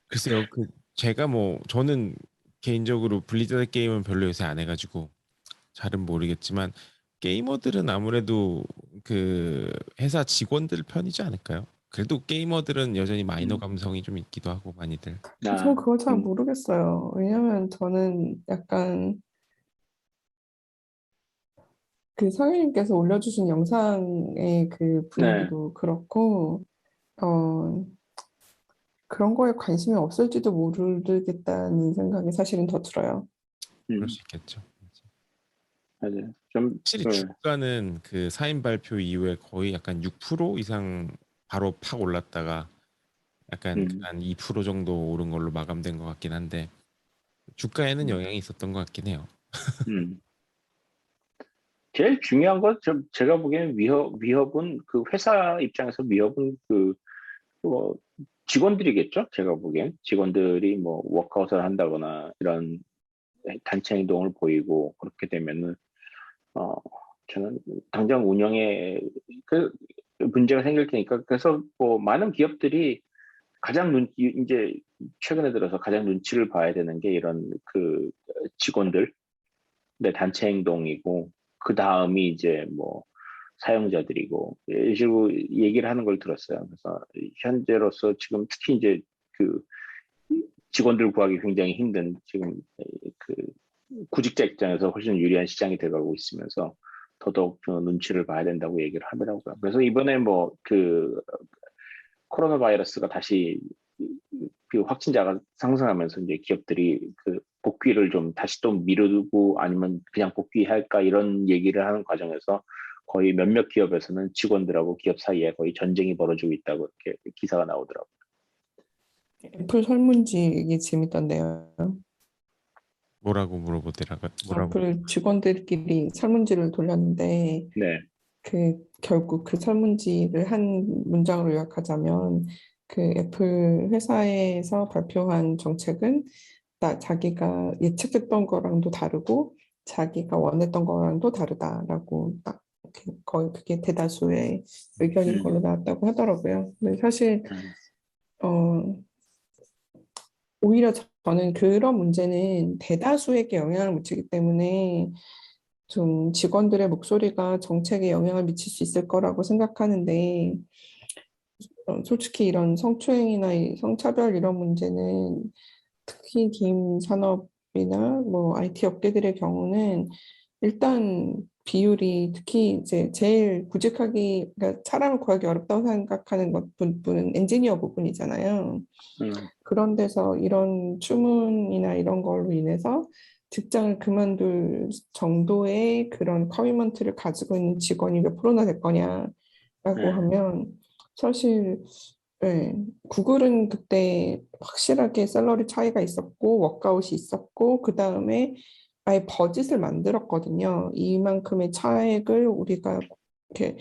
글쎄요, 제가 뭐 저는 개인적으로 블리자드 게임은 별로 요새 안 해가지고 잘은 모르겠지만 게이머들은 아무래도 그 회사 직원들 편이지 않을까요? 그래도 게이머들은 여전히 마이너 음, 감성이 좀 있기도 하고 많이들. 전 아, 그걸 잘 음, 모르겠어요. 왜냐면 저는 약간 그 성현님께서 올려주신 영상의 그 네, 분위기도 그렇고, 어, 그런 거에 관심이 없을지도 모르겠다는 생각이 사실은 더 들어요. 그럴 수 음, 있겠죠. 맞아요. 좀, 확실히 주가는 그 사인 발표 이후에 거의 약간 6% 이상 바로 팍 올랐다가 약간 음, 한 2% 정도 오른 걸로 마감된 것 같긴 한데 주가에는 음, 영향이 있었던 것 같긴 해요. 음. 제일 중요한 건 제가 보기에는 위협은 그 회사 입장에서 위협은 뭐 직원들이겠죠. 제가 보기엔 직원들이 뭐 워크아웃을 한다거나 이런 단체 행동을 보이고 그렇게 되면은 어 저는 당장 운영에 그 문제가 생길 테니까 그래서 뭐 많은 기업들이 가장 이제 최근에 들어서 가장 눈치를 봐야 되는 게 이런 그 직원들 내 단체 행동이고 그 다음이 이제 뭐 사용자들이고 이런 식으로 얘기를 하는 걸 들었어요. 그래서 현재로서 지금 특히 이제 그 직원들 구하기 굉장히 힘든 지금 그 구직자 입장에서 훨씬 유리한 시장이 돼가고 있으면서 더더욱 눈치를 봐야 된다고 얘기를 하더라고요. 그래서 이번에 뭐 그 코로나 바이러스가 다시 그 확진자가 상승하면서 이제 기업들이 그 복귀를 좀 다시 또 미루고 아니면 그냥 복귀할까 이런 얘기를 하는 과정에서 거의 몇몇 기업에서는 직원들하고 기업 사이에 거의 전쟁이 벌어지고 있다고 이렇게 기사가 나오더라고요. 애플 설문지 이게 재밌던데요. 뭐라고 물어보더라고요. 뭐라고? 애플 직원들끼리 설문지를 돌렸는데 네, 그 결국 그 설문지를 한 문장으로 요약하자면 그 애플 회사에서 발표한 정책은 자기가 예측했던 거랑도 다르고 자기가 원했던 거랑도 다르다라고 딱 이렇게 거의 그게 대다수의 의견인 음, 걸로 나왔다고 하더라고요. 근데 사실 음, 어 오히려 저는 그런 문제는 대다수에게 영향을 미치기 때문에 좀 직원들의 목소리가 정책에 영향을 미칠 수 있을 거라고 생각하는데 솔직히 이런 성추행이나 성차별 이런 문제는 특히 게임 산업이나 뭐 IT 업계들의 경우는 일단 비율이 특히 이제 제일 구직하기 그러니까 사람을 구하기 어렵다고 생각하는 부분은 엔지니어 부분이잖아요. 음, 그런 데서 이런 추문이나 이런 걸로 인해서 직장을 그만둘 정도의 그런 커미먼트를 가지고 있는 직원이 몇 프로나 될 거냐라고 네, 하면 사실 네, 구글은 그때 확실하게 샐러리 차이가 있었고 워크아웃이 있었고 그 다음에 아예 버짓을 만들었거든요. 이만큼의 차액을 우리가 이렇게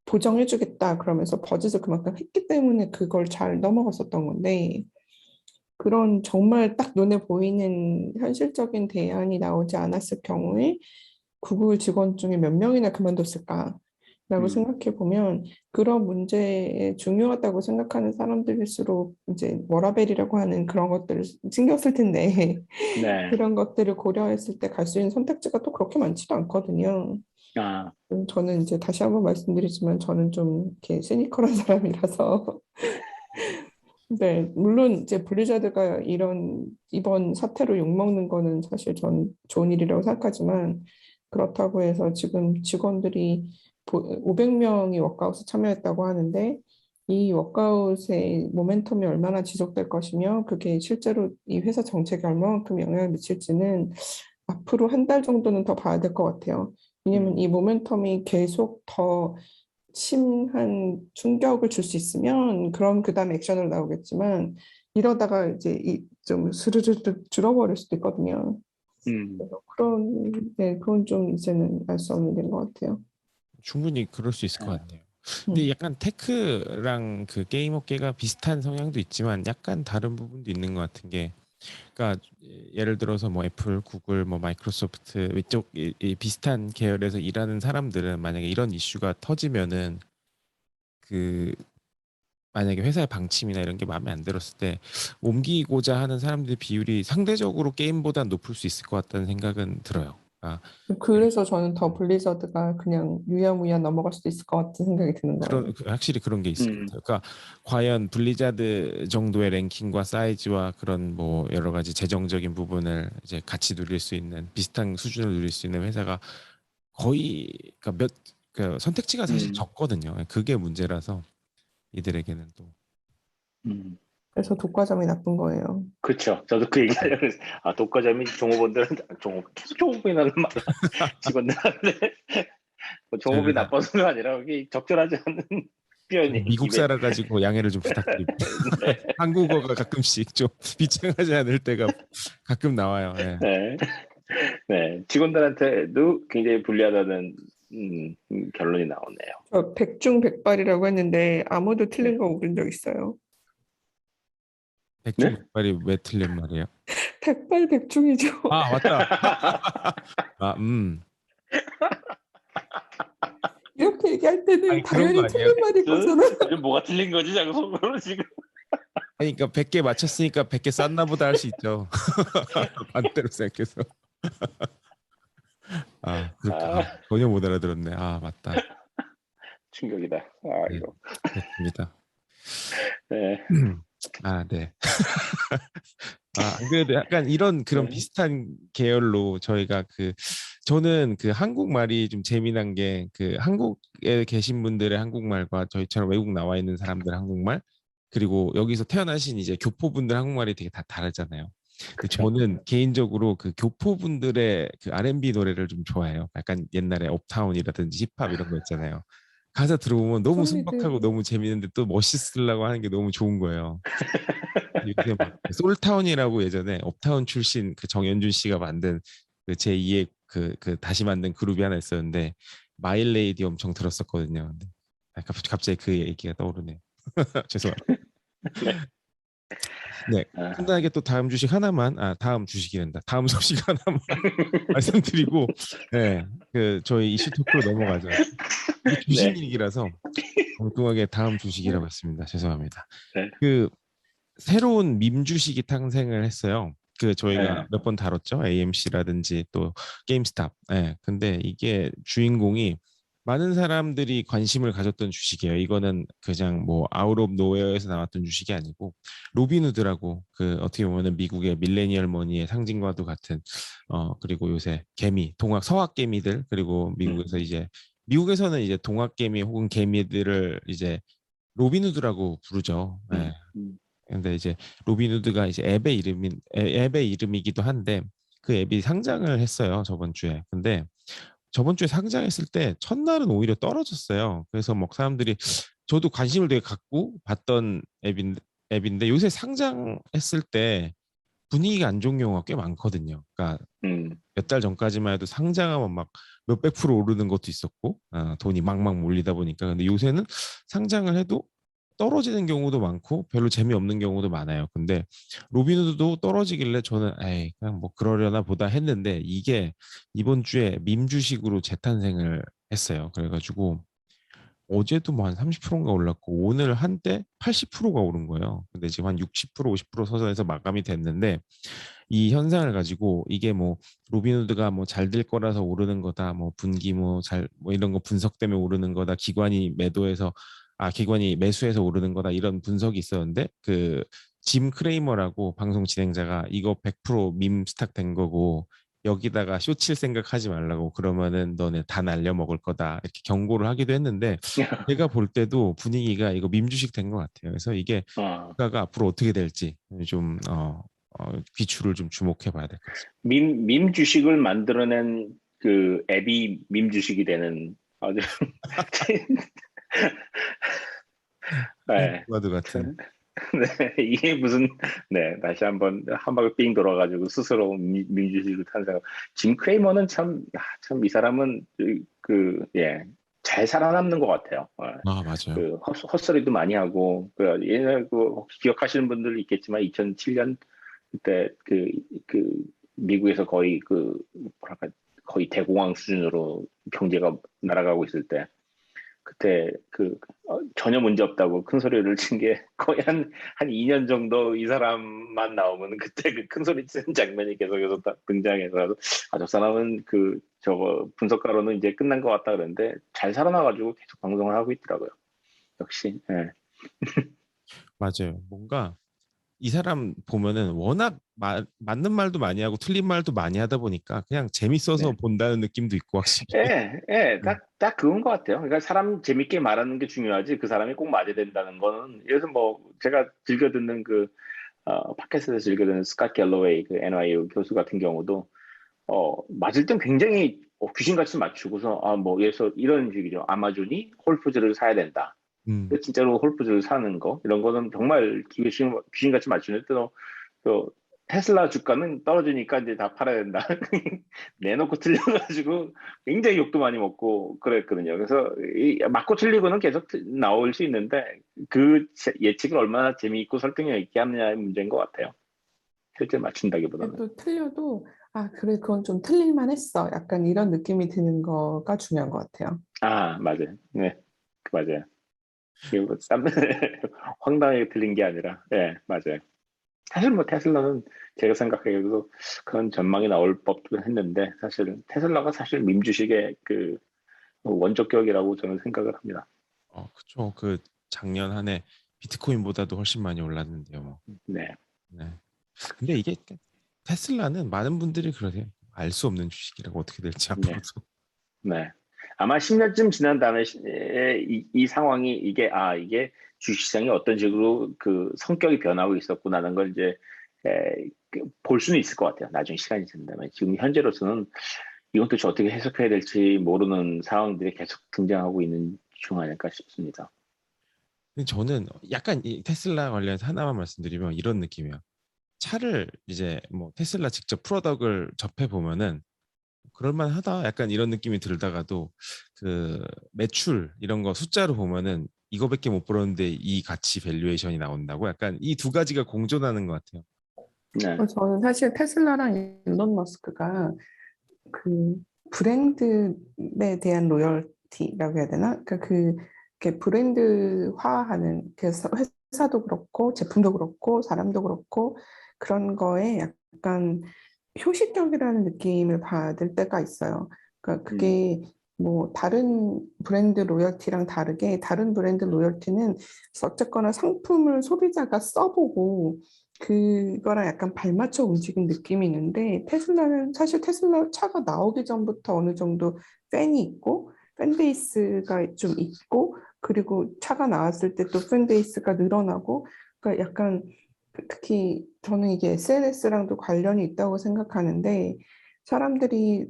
보정해주겠다 그러면서 버짓을 그만큼 했기 때문에 그걸 잘 넘어갔었던 건데 그런 정말 딱 눈에 보이는 현실적인 대안이 나오지 않았을 경우에 구글 직원 중에 몇 명이나 그만뒀을까? 라고 음, 생각해 보면 그런 문제에 중요하다고 생각하는 사람들일수록 이제 워라밸이라고 하는 그런 것들을 신경 쓸 텐데 네, 그런 것들을 고려했을 때 갈 수 있는 선택지가 또 그렇게 많지도 않거든요. 아, 저는 이제 다시 한번 말씀드리지만 저는 좀 이렇게 시니컬한 사람이라서 네, 물론 이제 블리자드가 이런 이번 사태로 욕먹는 거는 사실 전 좋은 일이라고 생각하지만 그렇다고 해서 지금 직원들이 500명이 워크아웃에 참여했다고 하는데 이 워크아웃의 모멘텀이 얼마나 지속될 것이며 그게 실제로 이 회사 정책에 얼마만큼 영향을 미칠지는 앞으로 한 달 정도는 더 봐야 될 것 같아요. 왜냐면 이 음, 모멘텀이 계속 더 심한 충격을 줄 수 있으면 그럼 그다음 액션으로 나오겠지만 이러다가 이제 좀 스르르르 줄어버릴 수도 있거든요. 음, 그래서 그건 좀 이제는 알 수 없는 일인 것 같아요. 충분히 그럴 수 있을 것 아, 같네요. 근데 음. 약간 테크랑 그 게임 업계가 비슷한 성향도 있지만 약간 다른 부분도 있는 것 같은 게, 그러니까 예를 들어서 뭐 애플, 구글, 뭐 마이크로소프트 이쪽 이 비슷한 계열에서 일하는 사람들은 만약에 이런 이슈가 터지면은 그 만약에 회사의 방침이나 이런 게 마음에 안 들었을 때 옮기고자 하는 사람들의 비율이 상대적으로 게임보다 높을 수 있을 것 같다는 생각은 들어요. 그래서 저는 더 블리자드가 그냥 유야무야 넘어갈 수도 있을 것 같은 생각이 드는 거예요. 확실히 그런 게 있을 것 음, 같아요. 그러니까 과연 블리자드 정도의 랭킹과 사이즈와 그런 뭐 여러 가지 재정적인 부분을 이제 같이 누릴 수 있는 비슷한 수준을 누릴 수 있는 회사가 거의 그러니까 선택지가 사실 음, 적거든요. 그게 문제라서 이들에게는 또 그래서 독과점이 나쁜 거예요. 그렇죠. 저도 그 얘기하려고 했어요. 아, 독과점이 종업원들은 계속 종업원이라는 말을 직원들한테 뭐 종업이 제가 나빠서가 아니라 그게 적절하지 않은 표현이 미국 입에 살아가지고 양해를 좀 부탁드립니다. 네, 한국어가 가끔씩 좀 비창하지 않을 때가 가끔 나와요. 예. 네, 네. 직원들한테도 굉장히 불리하다는 결론이 나오네요. 저 백중백발이라고 했는데 아무도 네. 틀린 거 모른 적 있어요. 네? 백중백발이 왜 틀린 말이에요? 백발백중이죠. 아, 맞다. 아, 이렇게 얘기할 때는 아니 그런 거 당연히 아니에요? 틀린 말인 저, 거잖아. 지금 뭐가 틀린 거지? 자꾸 속으로 지금. 아니, 그러니까 100개 맞췄으니까 100개 쌌나 보다 할 수 있죠. 반대로 생각해서. 아, 그렇게 아, 전혀 못 알아들었네. 아, 맞다. 충격이다. 아, 네, 이거. 됐습니다. 네. 아, 네. 아, 안 그래도 약간 이런 그런 네. 비슷한 계열로 저희가 저는 그 한국말이 좀 재미난 게 한국에 계신 분들의 한국말과 저희처럼 외국 나와 있는 사람들 한국말 그리고 여기서 태어나신 이제 교포분들 한국말이 되게 다 다르잖아요. 근데 그렇죠. 저는 개인적으로 그 교포분들의 그 R&B 노래를 좀 좋아해요. 약간 옛날에 업타운이라든지 힙합 이런 거 있잖아요. 가사 들어보면 너무 소리를 순박하고 너무 재밌는데 또 멋있으려고 하는 게 너무 좋은 거예요. 요새 막 솔타운이라고 예전에 업타운 출신 그 정연준 씨가 만든 그 제2의 다시 만든 그룹이 하나 있었는데 마일레이디 엄청 들었었거든요. 근데 갑자기 그 얘기가 떠오르네요. 죄송합니다. 네. 네. 아, 간단하게 또 다음 주식이란다. 다음 소식 하나만 말씀드리고, 네, 저희 이슈 토크로 넘어가죠. 이게 주식 네. 얘기라서 엉뚱하게 다음 주식이라고 했습니다. 죄송합니다. 네. 그 새로운 밈 주식이 탄생을 했어요. 저희가 네. 몇 번 다뤘죠. AMC라든지 또 게임스탑. 예. 근데 이게 주인공이 많은 사람들이 관심을 가졌던 주식이에요. 이거는 그냥 뭐 아웃 오브 노웨어에서 나왔던 주식이 아니고 로빈후드라고 어떻게 보면은 미국의 밀레니얼 머니의 상징과도 같은 그리고 요새 개미, 동학 서학 개미들 그리고 음, 미국에서는 이제 동학 개미 혹은 개미들을 이제 로빈후드라고 부르죠. 예. 음, 음, 근데 이제 로빈후드가 이제 앱의 이름이기도 한데 그 앱이 상장을 했어요 저번 주에. 근데 저번 주에 상장했을 때 첫날은 오히려 떨어졌어요. 그래서 뭐 사람들이 저도 관심을 되게 갖고 봤던 앱인데 요새 상장했을 때 분위기가 안 좋은 경우가 꽤 많거든요. 그러니까 음, 몇 달 전까지만 해도 상장하면 막 몇백 프로 오르는 것도 있었고 돈이 막막 몰리다 보니까 근데 요새는 상장을 해도 떨어지는 경우도 많고 별로 재미없는 경우도 많아요. 근데 로빈후드도 떨어지길래 저는 에이 그냥 뭐 그러려나 보다 했는데 이게 이번 주에 밈 주식으로 재탄생을 했어요. 그래가지고 어제도 뭐 한 30%인가 올랐고 오늘 한때 80%가 오른 거예요. 근데 지금 한 60%, 50% 서서해서 마감이 됐는데 이 현상을 가지고 이게 뭐 로빈후드가 뭐 잘 될 거라서 오르는 거다. 뭐 분기 뭐 이런 거 분석 때문에 오르는 거다. 기관이 매수해서 오르는 거다. 이런 분석이 있었는데 짐 크레이머라고 방송 진행자가 이거 100%밈 스탁 된 거고 여기다가 쇼칠 생각하지 말라고 그러면은 너네 다 날려 먹을 거다. 이렇게 경고를 하기도 했는데 제가 볼 때도 분위기가 이거 밈 주식 된 것 같아요. 그래서 이게 어, 주가가 앞으로 어떻게 될지 좀 귀추를 좀 주목해 봐야 될 것 같습니다. 밈 주식을 만들어낸 그 앱이 밈 주식이 되는 아주 네. 와드 같은. 네, 이게 무슨 네 다시 한번 한 바퀴 삥 돌아가지고 스스로 민주주의를 탄생하고 짐 크레이머는 참 이 사람은 잘 살아남는 것 같아요. 아, 맞아요. 헛소리도 많이 하고 옛날 혹시 기억하시는 분들 있겠지만 2007년 그때 그 미국에서 거의 뭐랄까 거의 대공황 수준으로 경제가 날아가고 있을 때 그때 전혀 문제 없다고 큰 소리를 친 게 거의 한 2년 정도 이 사람만 나오면 그때 그 큰 소리 치는 장면이 계속해서 등장해서 저 사람은 저거 분석가로는 이제 끝난 것 같다 그랬는데 잘 살아나가지고 계속 방송을 하고 있더라고요. 역시. 예. 맞아요. 뭔가 이 사람 보면은 워낙 맞는 말도 많이 하고 틀린 말도 많이 하다 보니까 그냥 재밌어서 네. 본다는 느낌도 있고 확실히. 딱 그건 것 같아요. 그러니까 사람 재밌게 말하는 게 중요하지 그 사람이 꼭 맞아야 된다는 거는 예를 들어 뭐 제가 즐겨 듣는 팟캐스트에서 즐겨 듣는 스캇 갤러웨이 그 NYU 교수 같은 경우도 맞을 땐 굉장히 귀신같이 맞추고서 뭐 예를 들어 이런 식이죠. 아마존이 홀푸즈를 사야 된다. 음. 진짜로 홀푸즈를 사는 거 이런 거는 정말 귀신같이 맞추는 또 테슬라 주가는 떨어지니까 이제 다 팔아야 된다. 내놓고 틀려가지고 굉장히 욕도 많이 먹고 그랬거든요. 그래서 맞고 틀리고는 계속 나올 수 있는데 그 예측을 얼마나 재미있고 설득력 있게 하느냐의 문제인 것 같아요. 실제 맞춘다기보다는. 또 틀려도 그래 그건 좀 틀릴만 했어. 약간 이런 느낌이 드는 거가 중요한 것 같아요. 맞아요. 네, 맞아요. 이게 뭐 황당하게 틀린 게 아니라, 맞아요. 사실 뭐 테슬라는 제가 생각해도 그런 전망이 나올 법도 했는데 사실 테슬라가 사실 민주식의 그 원조격이라고 저는 생각을 합니다. 그쵸. 그 작년 한 해 비트코인보다도 훨씬 많이 올랐는데요. 뭐. 네. 네. 근데 이게 테슬라는 많은 분들이 그러세요. 알 수 없는 주식이라고 어떻게 될지 네. 앞으로도. 네. 아마 10년쯤 지난 다음에 이 상황이 이게 주식시장이 어떤 식으로 그 성격이 변하고 있었구나라는 걸 이제 볼 수는 있을 것 같아요. 나중에 시간이 지난다면 지금 현재로서는 이건 도대체 어떻게 해석해야 될지 모르는 상황들이 계속 등장하고 있는 중 아닐까 싶습니다. 근데 저는 약간 이 테슬라 관련해서 하나만 말씀드리면 이런 느낌이에요. 차를 이제 뭐 테슬라 직접 프로덕을 접해 보면은 그럴만하다 약간 이런 느낌이 들다가도 그 매출 이런 거 숫자로 보면은 이거밖에 못 벌었는데 이 가치 밸류에이션이 나온다고 약간 이 두 가지가 공존하는 것 같아요. 네. 저는 사실 테슬라랑 일론 머스크가 그 브랜드에 대한 로열티라고 해야 되나? 그러니까 이렇게 브랜드화하는 회사도 그렇고 제품도 그렇고 사람도 그렇고 그런 거에 약간 효시적이라는 느낌을 받을 때가 있어요. 그러니까 음, 그게 뭐 다른 브랜드 로열티랑 다르게 다른 브랜드 로열티는 어쨌거나 상품을 소비자가 써보고 그거랑 약간 발맞춰 움직인 느낌이 있는데 테슬라는 사실 테슬라 차가 나오기 전부터 어느 정도 팬이 있고 팬베이스가 좀 있고 그리고 차가 나왔을 때 또 팬베이스가 늘어나고 그러니까 약간 특히 저는 이게 SNS랑도 관련이 있다고 생각하는데 사람들이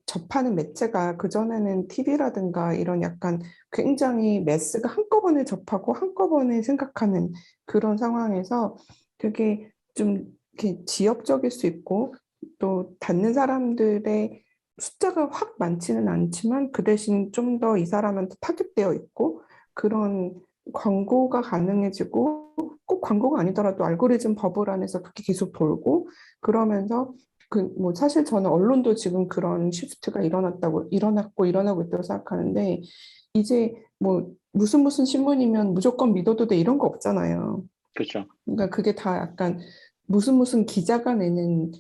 접하는 매체가 그전에는 TV라든가 이런 약간 굉장히 매스가 한꺼번에 접하고 한꺼번에 생각하는 그런 상황에서 되게 좀 이렇게 지역적일 수 있고 또 받는 사람들의 숫자가 확 많지는 않지만 그 대신 좀 더 이 사람한테 타깃되어 있고 그런 광고가 가능해지고 꼭 광고가 아니더라도 알고리즘 버블 안에서 그렇게 계속 돌고 그러면서 뭐 사실 저는 언론도 지금 그런 시프트가 일어나고 있다고 생각하는데 이제 뭐 무슨 신문이면 무조건 믿어도 돼 이런 거 없잖아요. 그렇죠. 그러니까 그게 다 약간 무슨 기자가 내는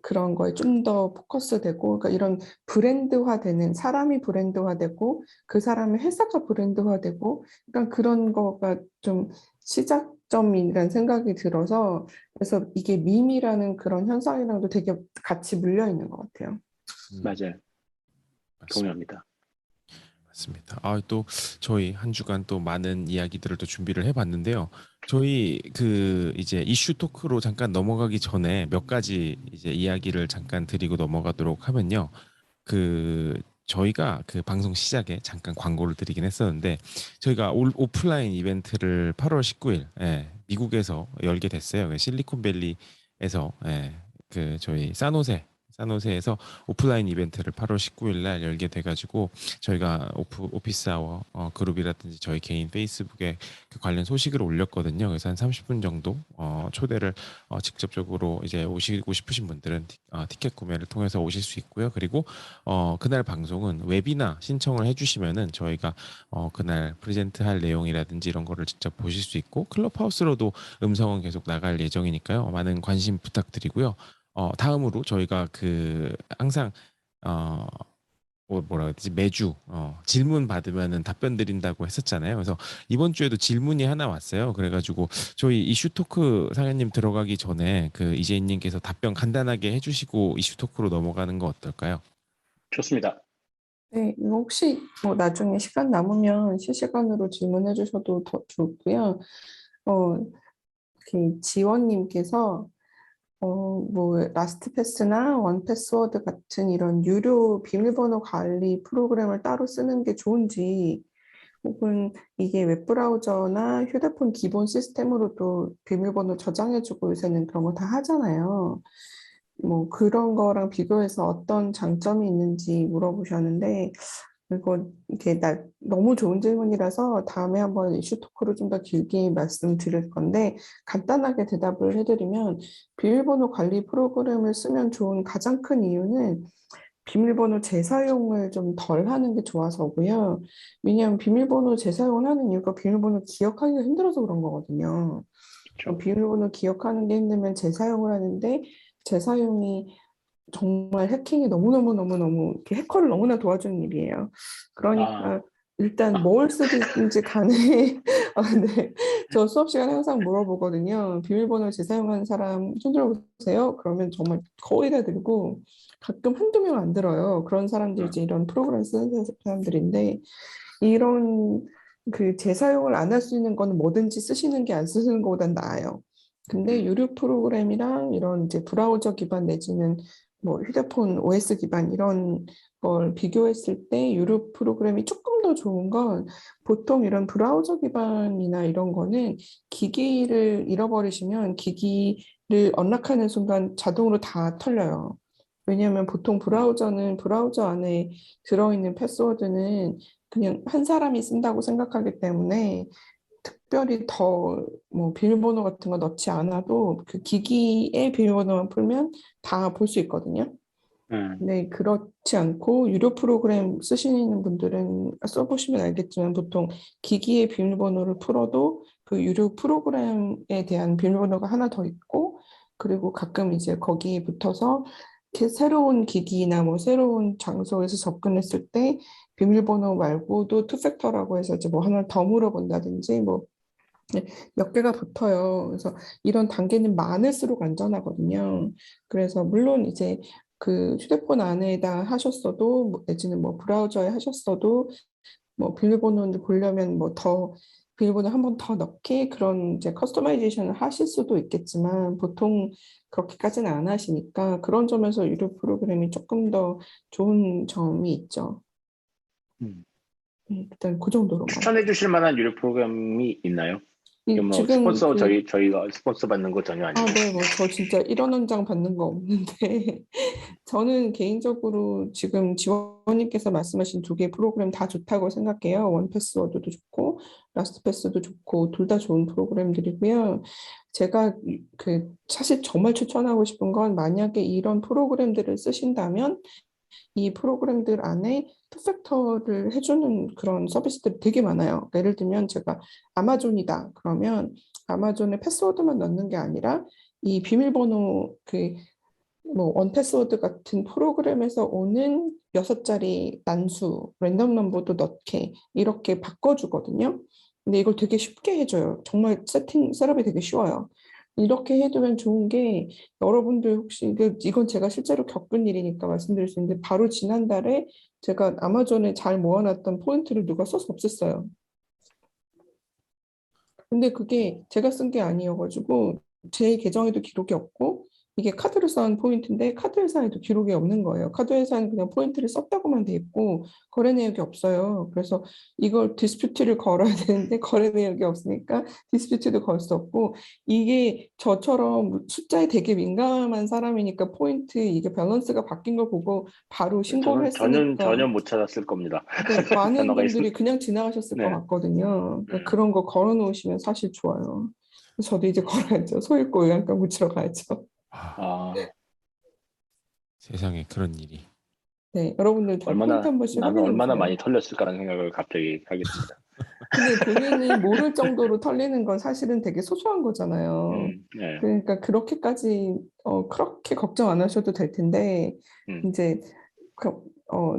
그런 거에 좀 더 포커스되고, 그러니까 이런 브랜드화되는 사람이 브랜드화되고 그 사람의 회사가 브랜드화되고, 그러니까 그런 거가 좀 시작점이라는 생각이 들어서 그래서 이게 밈이라는 그런 현상이랑도 되게 같이 물려 있는 것 같아요. 맞아요. 맞습니다. 동의합니다. 맞습니다. 또 저희 한 주간 또 많은 이야기들을 또 준비를 해봤는데요. 저희 그 이제 이슈 토크로 잠깐 넘어가기 전에 몇 가지 이제 이야기를 잠깐 드리고 넘어가도록 하면요. 저희가 그 방송 시작에 잠깐 광고를 드리긴 했었는데 저희가 오프라인 이벤트를 8월 19일 미국에서 열게 됐어요. 실리콘밸리에서 저희 산호세 산호세에서 오프라인 이벤트를 8월 19일 날 열게 돼가지고 저희가 오피스 아워 그룹이라든지 저희 개인 페이스북에 그 관련 소식을 올렸거든요. 그래서 한 30분 정도 초대를 직접적으로 이제 오시고 싶으신 분들은 티켓 구매를 통해서 오실 수 있고요. 그리고 그날 방송은 웨비나 신청을 해주시면은 저희가 그날 프레젠트 할 내용이라든지 이런 거를 직접 보실 수 있고 클럽하우스로도 음성은 계속 나갈 예정이니까요. 많은 관심 부탁드리고요. 다음으로 저희가 그 항상 어, 뭐라 그러지 매주 질문 받으면은 답변 드린다고 했었잖아요. 그래서 이번 주에도 질문이 하나 왔어요. 그래가지고 저희 이슈 토크 상현님 들어가기 전에 그 이재인님께서 답변 간단하게 해주시고 이슈 토크로 넘어가는 거 어떨까요? 좋습니다. 네, 이거 혹시 뭐 나중에 시간 남으면 실시간으로 질문해 주셔도 더 좋고요. 어, 그 지원님께서 뭐 라스트패스나 원패스워드 같은 이런 유료 비밀번호 관리 프로그램을 따로 쓰는 게 좋은지, 혹은 이게 웹브라우저나 휴대폰 기본 시스템으로도 비밀번호 저장해주고 요새는 그런 거 다 하잖아요. 뭐 그런 거랑 비교해서 어떤 장점이 있는지 물어보셨는데, 이거 이게 너무 좋은 질문이라서 다음에 한번 이슈 토크로 좀 더 길게 말씀드릴 건데, 간단하게 대답을 해드리면, 비밀번호 관리 프로그램을 쓰면 좋은 가장 큰 이유는 비밀번호 재사용을 좀 덜 하는 게 좋아서고요. 왜냐하면 비밀번호 재사용을 하는 이유가 비밀번호 기억하기가 힘들어서 그런 거거든요. 그렇죠. 비밀번호 기억하는 게 힘들면 재사용을 하는데, 재사용이 정말 해킹이 너무너무너무너무 이렇게 해커를 너무나 도와주는 일이에요. 아, 그러니까 일단 뭘 쓰든지 간에 네. 저 수업 시간에 항상 물어보거든요. 비밀번호 재사용하는 사람 손 들어보세요. 그러면 정말 거의 다 들고 가끔 한두 명 안 들어요. 그런 사람들이 이제 이런 프로그램 쓰는 사람들인데, 이런 그 재사용을 안 할 수 있는 거는 뭐든지 쓰시는 게 안 쓰시는 것보단 나아요. 근데 유료 프로그램이랑 이런 이제 브라우저 기반 내지는 뭐 휴대폰 OS 기반 이런 걸 비교했을 때 유료 프로그램이 조금 더 좋은 건, 보통 이런 브라우저 기반이나 이런 거는 기기를 잃어버리시면 기기를 언락하는 순간 자동으로 다 털려요. 왜냐하면 보통 브라우저는 브라우저 안에 들어있는 패스워드는 그냥 한 사람이 쓴다고 생각하기 때문에 특별히 더 뭐 비밀번호 같은 거 넣지 않아도 그 기기의 비밀번호만 풀면 다 볼 수 있거든요. 음, 네, 그렇지 않고 유료 프로그램 쓰시는 분들은 써보시면 알겠지만 보통 기기의 비밀번호를 풀어도 그 유료 프로그램에 대한 비밀번호가 하나 더 있고, 그리고 가끔 이제 거기에 붙어서 이렇게 새로운 기기나 뭐 새로운 장소에서 접근했을 때 비밀번호 말고도 투팩터라고 해서 이제 뭐 하나 더 물어본다든지 뭐 네, 몇 개가 붙어요. 그래서 이런 단계는 많을수록 안전하거든요. 그래서 물론 이제 그 휴대폰 안에다 하셨어도 내지는 뭐 브라우저에 하셨어도 뭐 비밀번호를 보려면 뭐 더 비밀번호 한 번 더 넣기 그런 이제 커스터마이제이션을 하실 수도 있겠지만 보통 그렇게까지는 안 하시니까 그런 점에서 유료 프로그램이 조금 더 좋은 점이 있죠. 음. 일단 그 정도로만. 추천해 주실 만한 유료 프로그램이 있나요? 이게 뭐 지금 스폰서 저희가 스폰서 받는 거 전혀 아니고. 네, 뭐, 저 진짜 1원 한 장 받는 거 없는데, 저는 개인적으로 지금 지원님께서 말씀하신 두 개 프로그램 다 좋다고 생각해요. 원패스워드도 좋고, 라스트패스도 좋고, 둘 다 좋은 프로그램들이고요. 제가 사실 정말 추천하고 싶은 건, 만약에 이런 프로그램들을 쓰신다면, 이 프로그램들 안에 투팩터를 해주는 그런 서비스들이 되게 많아요. 예를 들면 제가 아마존이다. 그러면 아마존에 패스워드만 넣는 게 아니라 이 비밀번호 뭐 원패스워드 같은 프로그램에서 오는 6자리 난수 랜덤 넘버도 넣게 이렇게 바꿔주거든요. 근데 이걸 되게 쉽게 해줘요. 정말 셋업이 되게 쉬워요. 이렇게 해두면 좋은 게, 여러분들 혹시 이건 제가 실제로 겪은 일이니까 말씀드릴 수 있는데, 바로 지난달에 제가 아마존에 잘 모아놨던 포인트를 누가 써서 없앴어요. 근데 그게 제가 쓴 게 아니어가지고 제 계정에도 기록이 없고 이게 카드로 쌓은 포인트인데 카드 회사에도 기록이 없는 거예요. 카드 회사는 그냥 포인트를 썼다고만 돼 있고 거래 내역이 없어요. 그래서 이걸 디스퓨트를 걸어야 되는데 거래 내역이 없으니까 디스퓨트도 걸 수 없고 이게 저처럼 숫자에 되게 민감한 사람이니까 포인트 이게 밸런스가 바뀐 걸 보고 바로 신고를 저는 전혀 했으니까 못 찾았을 겁니다. 네, 많은 변화가 있. 분들이 그냥 지나가셨을 것 네. 같거든요. 그러니까 그런 거 걸어 놓으시면 사실 좋아요. 저도 이제 걸어야죠. 소 읽고 의안과 묻히러 가야죠. 아, 세상에 그런 일이. 네, 여러분들 다 포인트 한 번씩 나는 확인해 얼마나 보세요. 많이 털렸을까라는 생각을 갑자기 하게 됩니다. 근데 본인이 모를 정도로 털리는 건 사실은 되게 소소한 거잖아요. 네. 그러니까 그렇게까지 그렇게 걱정 안 하셔도 될 텐데 음, 이제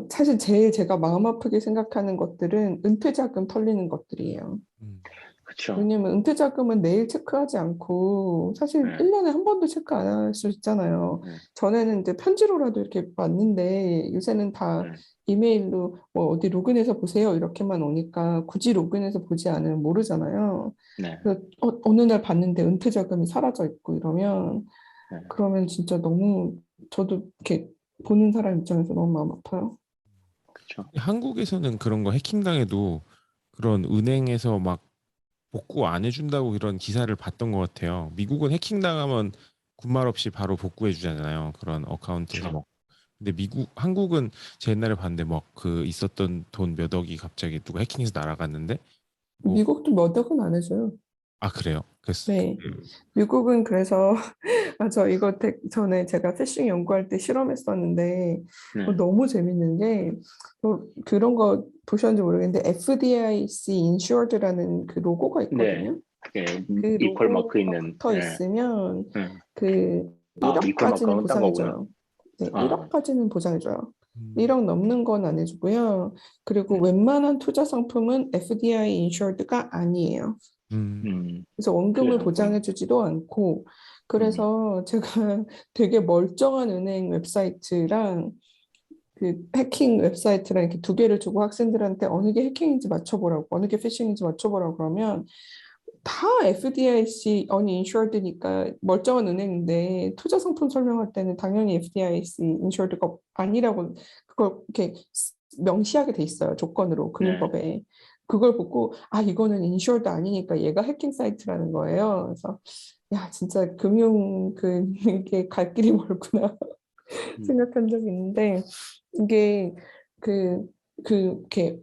사실 제일 제가 마음 아프게 생각하는 것들은 은퇴자금 털리는 것들이에요. 음. 그렇죠. 왜냐면 은퇴자금은 매일 체크하지 않고 사실 네. 1년에 한 번도 체크 안 할 수 있잖아요. 네. 전에는 이제 편지로라도 이렇게 왔는데 요새는 다 네. 이메일로 뭐 어디 로그인해서 보세요 이렇게만 오니까 굳이 로그인해서 보지 않으면 모르잖아요. 네. 그래서 어느 날 봤는데 은퇴자금이 사라져 있고 이러면 네. 그러면 진짜 너무 저도 이렇게 보는 사람 입장에서 너무 마음 아파요. 그렇죠. 한국에서는 그런 거 해킹당해도 그런 은행에서 막 복구 안 해준다고 이런 기사를 봤던 것 같아요. 미국은 해킹당하면 군말 없이 바로 복구해 주잖아요. 그런 어카운트에서 그렇죠. 막. 근데 한국은 제 옛날에 봤는데 막 그 있었던 돈 몇 억이 갑자기 누가 해킹해서 날아갔는데 뭐, 미국도 몇 억은 안 해줘요. 아, 그래요? 그래서 네. 미국은 그래서 저 이거 전에 제가 피싱 연구할 때 실험했었는데 네. 너무 재밌는 게 그런 거 보셨는지 모르겠는데 FDIC insured라는 그 로고가 네. 있거든요. 네. 그 이퀄 마크 로고가 있는. 붙어 네. 있으면 네. 그 이퀄 1억까지는 마크는 딴 거고요. 보상해줘요. 네, 아, 1억까지는 보상해줘요. 음, 1억 넘는 건 안 해주고요. 그리고 웬만한 투자 상품은 FDI insured가 아니에요. 음, 그래서 투자 원금을 상품. 보장해주지도 않고 음, 그래서 제가 되게 멀쩡한 은행 웹사이트랑 그 해킹 웹사이트랑 이렇게 두 개를 주고 학생들한테 어느 게 해킹인지 맞춰보라고 어느 게 피싱인지 맞춰보라고 그러면 다 FDIC uninsured니까 멀쩡한 은행인데 투자 상품 설명할 때는 당연히 FDIC insured가 아니라고 그걸 이렇게 명시하게 돼 있어요. 조건으로 네. 금융법에. 그걸 보고 아 이거는 insured 아니니까 얘가 해킹 사이트라는 거예요. 그래서 야 진짜 금융 이게 갈 길이 멀구나 음, 생각한 적이 있는데 이게 그 이렇게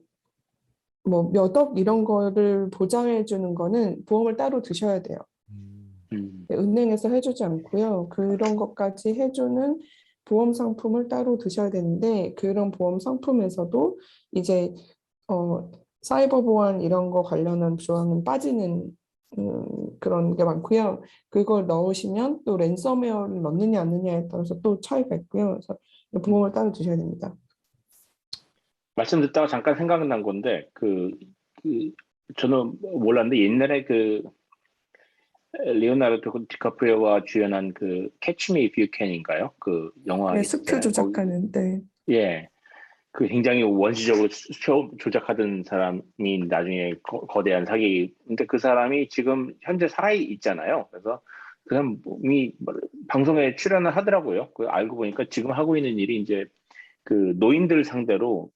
뭐 몇 억 이런 거를 보장해 주는 거는 보험을 따로 드셔야 돼요. 음, 음, 은행에서 해주지 않고요. 그런 것까지 해주는 보험 상품을 따로 드셔야 되는데 그런 보험 상품에서도 이제 사이버 보안 이런 거 관련한 조항은 빠지는 그런 게 많고요. 그걸 넣으시면 또 랜섬웨어를 넣느냐 안 넣느냐에 따라서 또 차이가 있고요. 그래서 음. 보험을 따로 드셔야 됩니다. 말씀 듣다가 잠깐 생각난 건데, 저는 몰랐는데, 옛날에 리오나르도 디카프리오가 주연한 Catch Me If You Can인가요? 그 영화 네, 스표 있었잖아요. 거기, 조작하는 네. 예. 그 굉장히 원시적으로 수표 조작하던 사람이 나중에 거대한 사기. 근데 그 사람이 지금 현재 살아 있잖아요. 그래서 그 사람이 방송에 출연을 하더라고요. 그 알고 보니까 지금 하고 있는 일이 이제 그 노인들 상대로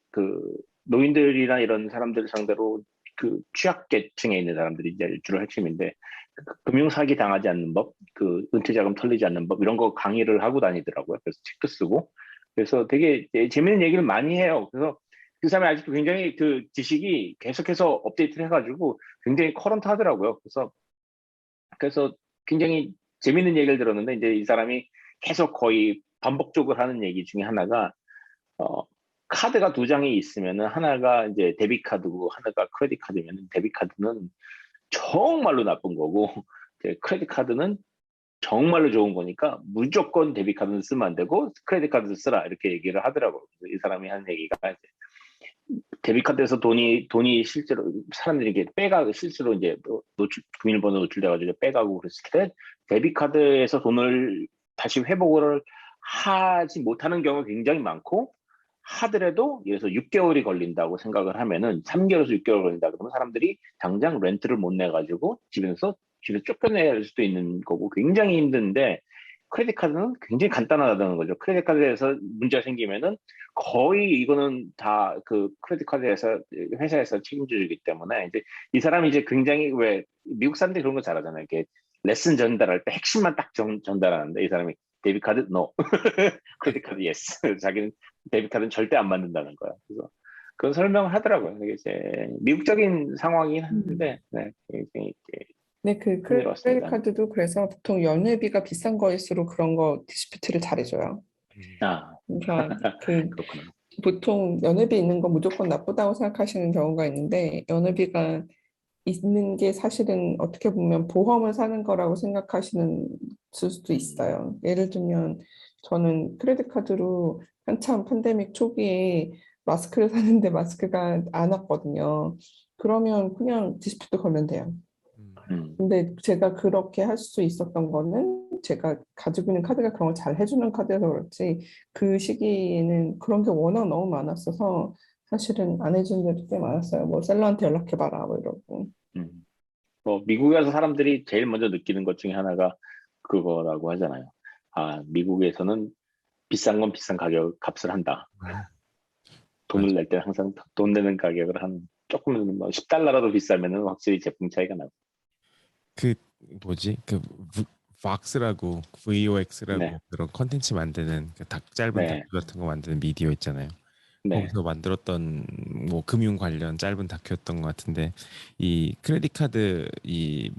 노인들이나 이런 사람들 상대로 그 취약계층에 있는 사람들이 이제 주로 핵심인데 금융 사기 당하지 않는 법, 그 은퇴자금 털리지 않는 법 이런 거 강의를 하고 다니더라고요. 그래서 책도 쓰고 그래서 되게 재밌는 얘기를 많이 해요. 그래서 그 사람이 아직도 굉장히 그 지식이 계속해서 업데이트를 해가지고 굉장히 커런트 하더라고요. 그래서 굉장히 재밌는 얘기를 들었는데 이제 이 사람이 계속 거의 반복적으로 하는 얘기 중에 하나가 어, 카드가 두 장이 있으면은 하나가 이제 데뷔 카드고 하나가 크레딧 카드면 데뷔 카드는 정말로 나쁜 거고 이제 크레딧 카드는 정말로 좋은 거니까 무조건 데뷔 카드는 쓰면 안 되고 크레딧 카드 쓰라 이렇게 얘기를 하더라고요. 그래서 이 사람이 하는 얘기가 데뷔 카드에서 돈이 실제로 사람들이 이게 빼가 실제로 이제 비밀번호 노출돼가지고 빼가고 그랬을 때 데뷔 카드에서 돈을 다시 회복을 하지 못하는 경우가 굉장히 많고 하더라도 예를 들어서 6개월이 걸린다고 생각을 하면은 3개월에서 6개월 걸린다 그러면 사람들이 당장 렌트를 못 내가지고 집에서 쫓겨낼 수도 있는 거고 굉장히 힘든데 크레딧 카드는 굉장히 간단하다는 거죠. 크레딧 카드에서 문제가 생기면은 거의 이거는 다 그 크레딧 카드에서 회사에서 책임져 주기 때문에 이제 이 사람이 이제 굉장히 왜 미국 사람들이 그런 거 잘하잖아요. 이렇게 레슨 전달할 때 핵심만 딱 전달하는데 이 사람이 데뷔 카드 no, 크레딧 카드 yes. 자기는 데뷔 카드는 절대 안 만든다는 거야. 그래서 그런 설명을 하더라고요. 이게 이제 미국적인 상황이긴 한데 네, 굉장히 네, 그 크레딧 흥미로웠습니다. 카드도 그래서 보통 연회비가 비싼 거일수록 그런 거 디스피트를 잘해줘요. 아 그러니까 그 그렇구나. 보통 연회비 있는 건 무조건 나쁘다고 생각하시는 경우가 있는데 연회비가 있는 게 사실은 어떻게 보면 보험을 사는 거라고 생각하시는 수도 있어요. 예를 들면 저는 크레딧 카드로 한참 팬데믹 초기에 마스크를 샀는데 마스크가 안 왔거든요. 그러면 그냥 디스피트 걸면 돼요. 음. 근데 제가 그렇게 할 수 있었던 거는 제가 가지고 있는 카드가 그런 걸 잘 해주는 카드여서 그렇지 그 시기에는 그런 게 워낙 너무 많았어서 사실은 안 해준 데도 꽤 많았어요. 뭐 셀러한테 연락해봐라 뭐 이러고. 음. 뭐 미국에서 사람들이 제일 먼저 느끼는 것 중에 하나가 그거라고 하잖아요. 아 미국에서는 비싼 건 비싼 가격 값을 한다. 음. 맞아. 돈을 낼 때 항상 돈 내는 가격을 한 조금 뭐 10달러라도 비싸면은 확실히 제품 차이가 나고. 그 뭐지? 그 VOX라고 네, VOX라고 그런 컨텐츠 만드는 그 짧은 다큐 네, 같은 거 만드는 미디어 있잖아요. 네. 거기서 만들었던 뭐 금융 관련 짧은 다큐였던 것 같은데 이 크레딧 카드 이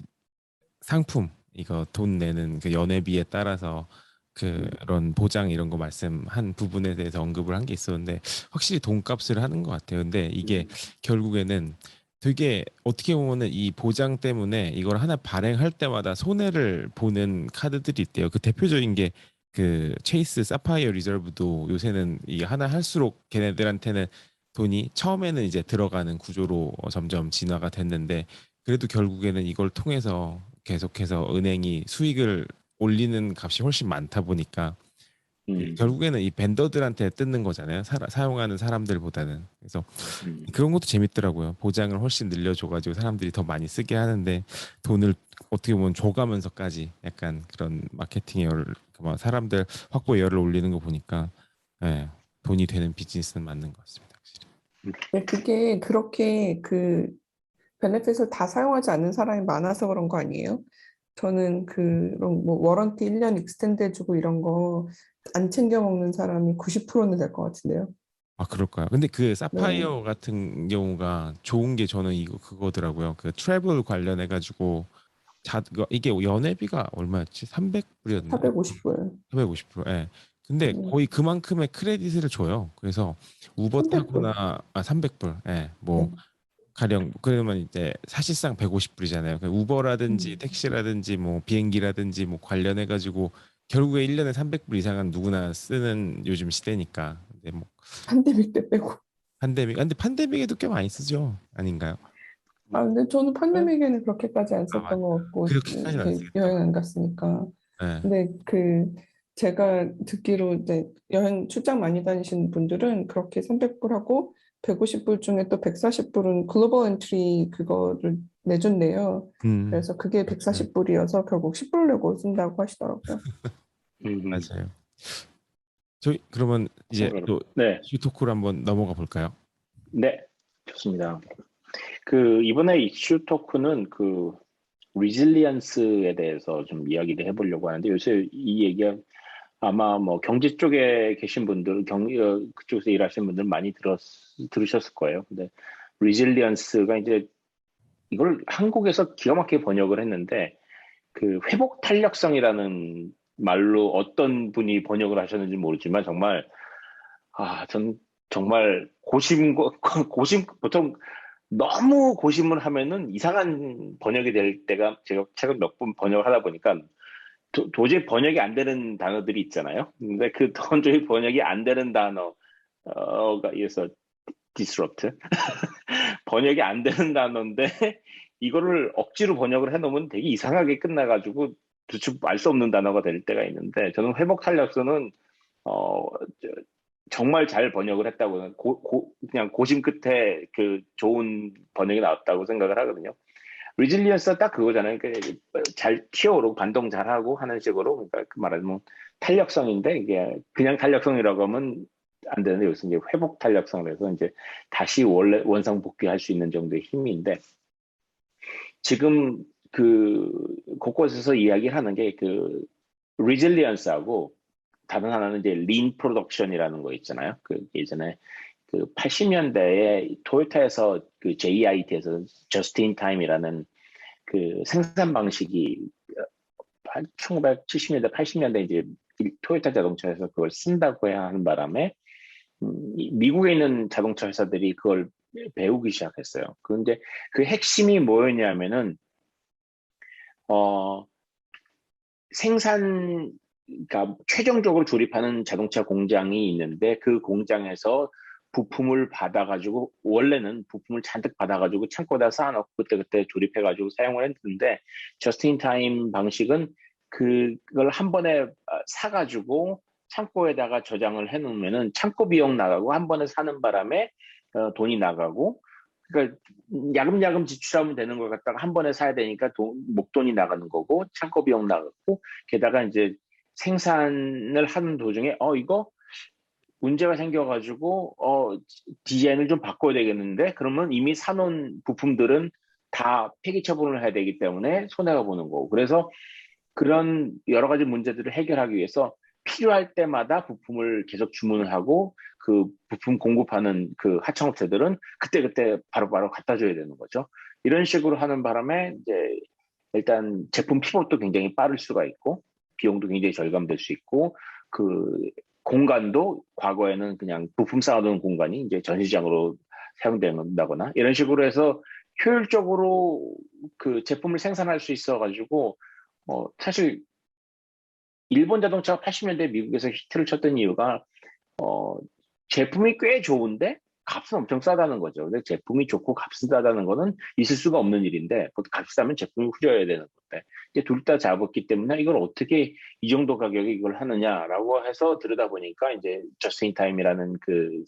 상품 이거 돈 내는 그 연회비에 따라서 그런 보장 이런 거 말씀한 부분에 대해서 언급을 한 게 있었는데 확실히 돈값을 하는 것 같아요. 근데 이게 결국에는 되게 어떻게 보면은 이 보장 때문에 이걸 하나 발행할 때마다 손해를 보는 카드들이 있대요. 그 대표적인 게 그 체이스 사파이어 리저브도 요새는 이게 하나 할수록 걔네들한테는 돈이 처음에는 이제 들어가는 구조로 점점 진화가 됐는데 그래도 결국에는 이걸 통해서 계속해서 은행이 수익을 올리는 값이 훨씬 많다 보니까 음, 결국에는 이 벤더들한테 뜯는 거잖아요. 사용하는 사람들보다는. 그래서 음, 그런 것도 재밌더라고요. 보장을 훨씬 늘려줘가지고 사람들이 더 많이 쓰게 하는데 돈을 어떻게 보면 줘가면서까지 약간 그런 마케팅의 열, 사람들 확보의 열을 올리는 거 보니까 예, 돈이 되는 비즈니스는 맞는 것 같습니다. 확실히. 네, 그게 그렇게 그 베네핏을 다 사용하지 않는 사람이 많아서 그런 거 아니에요? 저는 그런 뭐 워런티 1년 익스텐드 해주고 이런 거 안 챙겨 먹는 사람이 90%는 될 것 같은데요. 아, 그럴까요? 근데 그 네. 사파이어 같은 경우가 좋은 게 저는 이거 그거더라고요. 그 트래블 관련해 가지고 이게 연회비가 얼마였지? 300불이었나? 450불. 450불. 예. 근데 거의 그만큼의 크레딧을 줘요. 그래서 우버 300불. 타거나 300불. 예. 뭐 네. 가령 그러면 이제 사실상 150불이잖아요. 우버라든지 음. 택시라든지 뭐 비행기라든지 뭐 관련해 가지고 결국에 1년에 300불 이상은 누구나 쓰는 요즘 시대니까. 근데 뭐 팬데믹 때 빼고. 근데 팬데믹에도 꽤 많이 쓰죠. 아닌가요? 아, 근데 저는 팬데믹에는 그렇게까지 안 아, 썼던 맞아. 것 같고, 그렇게까지는 안 이렇게 쓰겠다. 여행 안 갔으니까. 네. 근데 그, 제가 듣기로 이제 여행 출장 많이 다니시는 분들은 그렇게 300불 하고 150불 중에 또 140불은 글로벌 엔트리 그거를 내준대요. 음, 그래서 그게 맞아요. 140불이어서 결국 10불 내고 쓴다고 하시더라고요. 맞아요. 저희 그러면 이제 또 네, 이슈 토크로 한번 넘어가 볼까요? 네, 좋습니다. 그 이번에 이슈 토크는 그 리질리언스에 대해서 좀 이야기를 해보려고 하는데 요새 이 얘기가 아마 뭐 경제 쪽에 계신 분들, 그쪽에서 일하시는 분들 많이 들으셨을 거예요. 근데 리질리언스가 이제 이걸 한국에서 기가 막히게 번역을 했는데 그 회복 탄력성이라는 말로 어떤 분이 번역을 하셨는지 모르지만 정말 전 정말 고심 보통 너무 고심을 하면은 이상한 번역이 될 때가 제가 최근 몇 번 번역을 하다 보니까 도저히 번역이 안 되는 단어들이 있잖아요. 근데 그 도저히 번역이 안 되는 단어가 이어서 disrupt 번역이 안 되는 단어인데 이거를 억지로 번역을 해놓으면 되게 이상하게 끝나가지고 도대체 알 수 없는 단어가 될 때가 있는데 저는 회복 탄력성은 어, 정말 잘 번역을 했다고 그냥 고심 끝에 그 좋은 번역이 나왔다고 생각을 하거든요. 리질리언스가 딱 그거잖아요. 잘 튀어오르고 반동 잘하고 하는 식으로, 그러니까 그 말하자면 탄력성인데, 이게 그냥 탄력성이라고 하면 안 되는데, 여기서 이제 회복 탄력성이라서 이제 다시 원래 원상 복귀할 수 있는 정도의 힘인데, 지금 그 곳곳에서 이야기를 하는 게 그 리질리언스하고 다른 하나는 이제 린 프로덕션이라는 거 있잖아요. 그 예전에 그 80년대에 토요타에서 그 JIT에서 저스트 인 타임이라는 그 생산 방식이 1970년대, 80년대 이제 토요타 자동차에서 그걸 쓴다고 해야 하는 바람에 미국에 있는 자동차 회사들이 그걸 배우기 시작했어요. 그런데 그 핵심이 뭐였냐면은 생산, 그러니까 최종적으로 조립하는 자동차 공장이 있는데 그 공장에서 부품을 받아가지고 원래는 부품을 잔뜩 받아가지고 창고에다 쌓아놓고 그때그때 조립해가지고 사용을 했는데 저스트 인 타임 방식은 그걸 한 번에 사가지고 창고에다가 저장을 해놓으면은 창고 비용 나가고 한 번에 사는 바람에 돈이 나가고 그러니까 야금야금 지출하면 되는 걸 갖다가 한 번에 사야 되니까 목돈이 나가는 거고 창고 비용 나가고 게다가 이제 생산을 하는 도중에 이거 문제가 생겨가지고 디자인을 좀 바꿔야 되겠는데 그러면 이미 사놓은 부품들은 다 폐기 처분을 해야 되기 때문에 손해가 보는 거고 그래서 그런 여러 가지 문제들을 해결하기 위해서 필요할 때마다 부품을 계속 주문을 하고 그 부품 공급하는 그 하청업체들은 그때그때 바로바로 갖다 줘야 되는 거죠. 이런 식으로 하는 바람에 이제 일단 제품 피봇도 굉장히 빠를 수가 있고 비용도 굉장히 절감될 수 있고 그 공간도 과거에는 그냥 부품 쌓아두는 공간이 이제 전시장으로 사용된다거나 이런 식으로 해서 효율적으로 그 제품을 생산할 수 있어가지고 사실 일본 자동차가 80년대 미국에서 히트를 쳤던 이유가 제품이 꽤 좋은데 값은 엄청 싸다는 거죠. 근데 제품이 좋고 값은 싸다는 거는 있을 수가 없는 일인데 그것도 값이 싸면 제품이 후져야 되는 건데 이제 둘 다 잡았기 때문에 이걸 어떻게 이 정도 가격에 이걸 하느냐라고 해서 들여다보니까 이제 저스트 인 타임이라는 그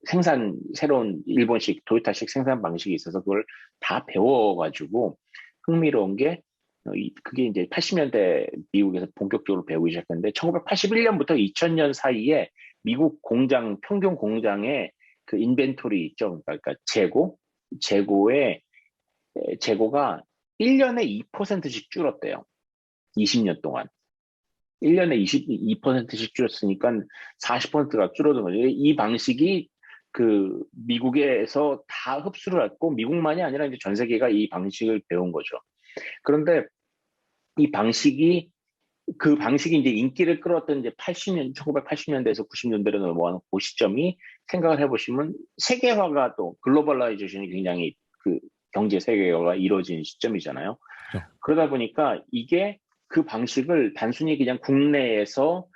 생산 새로운 일본식 도요타식 생산 방식이 있어서 그걸 다 배워가지고 흥미로운 게 그게 이제 80년대 미국에서 본격적으로 배우기 시작했는데 1981년부터 2000년 사이에 미국 공장 평균 공장의 그 인벤토리 있죠. 그러니까 재고가 1년에 2%씩 줄었대요. 20년 동안. 1년에 22%씩 줄었으니까 40%가 줄어든 거죠. 이 방식이 그 미국에서 다 흡수를 했고 미국만이 아니라 이제 전 세계가 이 방식을 배운 거죠. 그런데 그 방식이 이제 인기를 끌었던 이제 1980년대에서 90년대로 넘어가는 그 시점이 생각을 해보시면 세계화가 또 글로벌라이제이션이 굉장히 그 경제 세계화가 이루어진 시점이잖아요. 그렇죠. 그러다 보니까 이게 그 방식을 단순히 그냥 국내에서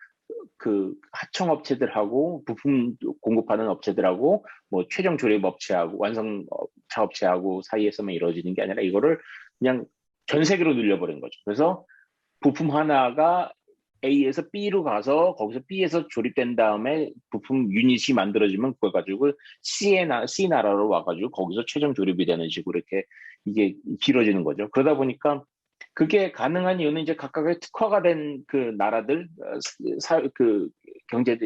그 하청업체들하고 부품 공급하는 업체들하고 뭐 최종 조립 업체하고 완성차 업체하고 사이에서만 이루어지는 게 아니라 이거를 그냥 전 세계로 늘려버린 거죠. 그래서 부품 하나가 A에서 B로 가서 거기서 B에서 조립된 다음에 부품 유닛이 만들어지면 그걸 가지고 C 나라로 와가지고 거기서 최종 조립이 되는 식으로 이렇게 이게 길어지는 거죠. 그러다 보니까 그게 가능한 이유는 이제 각각의 특화가 된 그 나라들 그 경제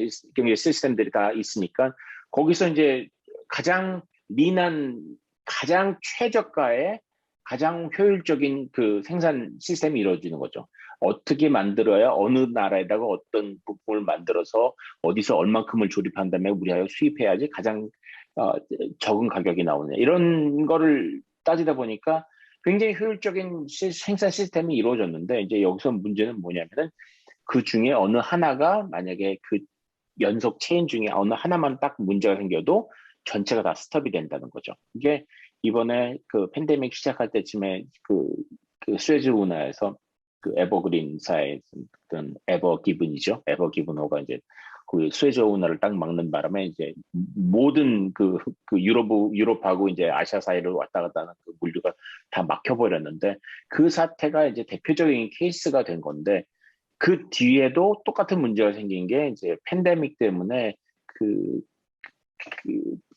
시스템들이 다 있으니까 거기서 이제 가장 린한 가장 최저가의 가장 효율적인 그 생산 시스템이 이루어지는 거죠. 어떻게 만들어야 어느 나라에다가 어떤 부품을 만들어서 어디서 얼만큼을 조립한 다음에 우리가 수입해야지 가장 적은 가격이 나오냐. 이런 거를 따지다 보니까 굉장히 효율적인 생산 시스템이 이루어졌는데 이제 여기서 문제는 뭐냐면은 그 중에 어느 하나가 만약에 그 연속 체인 중에 어느 하나만 딱 문제가 생겨도 전체가 다 스톱이 된다는 거죠. 이게 이번에 그 팬데믹 시작할 때쯤에 그 수에즈 운하에서 그 에버그린사의 어떤 에버기븐이죠. 에버기븐호가 이제 그 수에즈 운하를 딱 막는 바람에 이제 모든 그 유럽하고 이제 아시아 사이를 왔다 갔다 하는 그 물류가 다 막혀버렸는데 그 사태가 이제 대표적인 케이스가 된 건데 그 뒤에도 똑같은 문제가 생긴 게 이제 팬데믹 때문에 그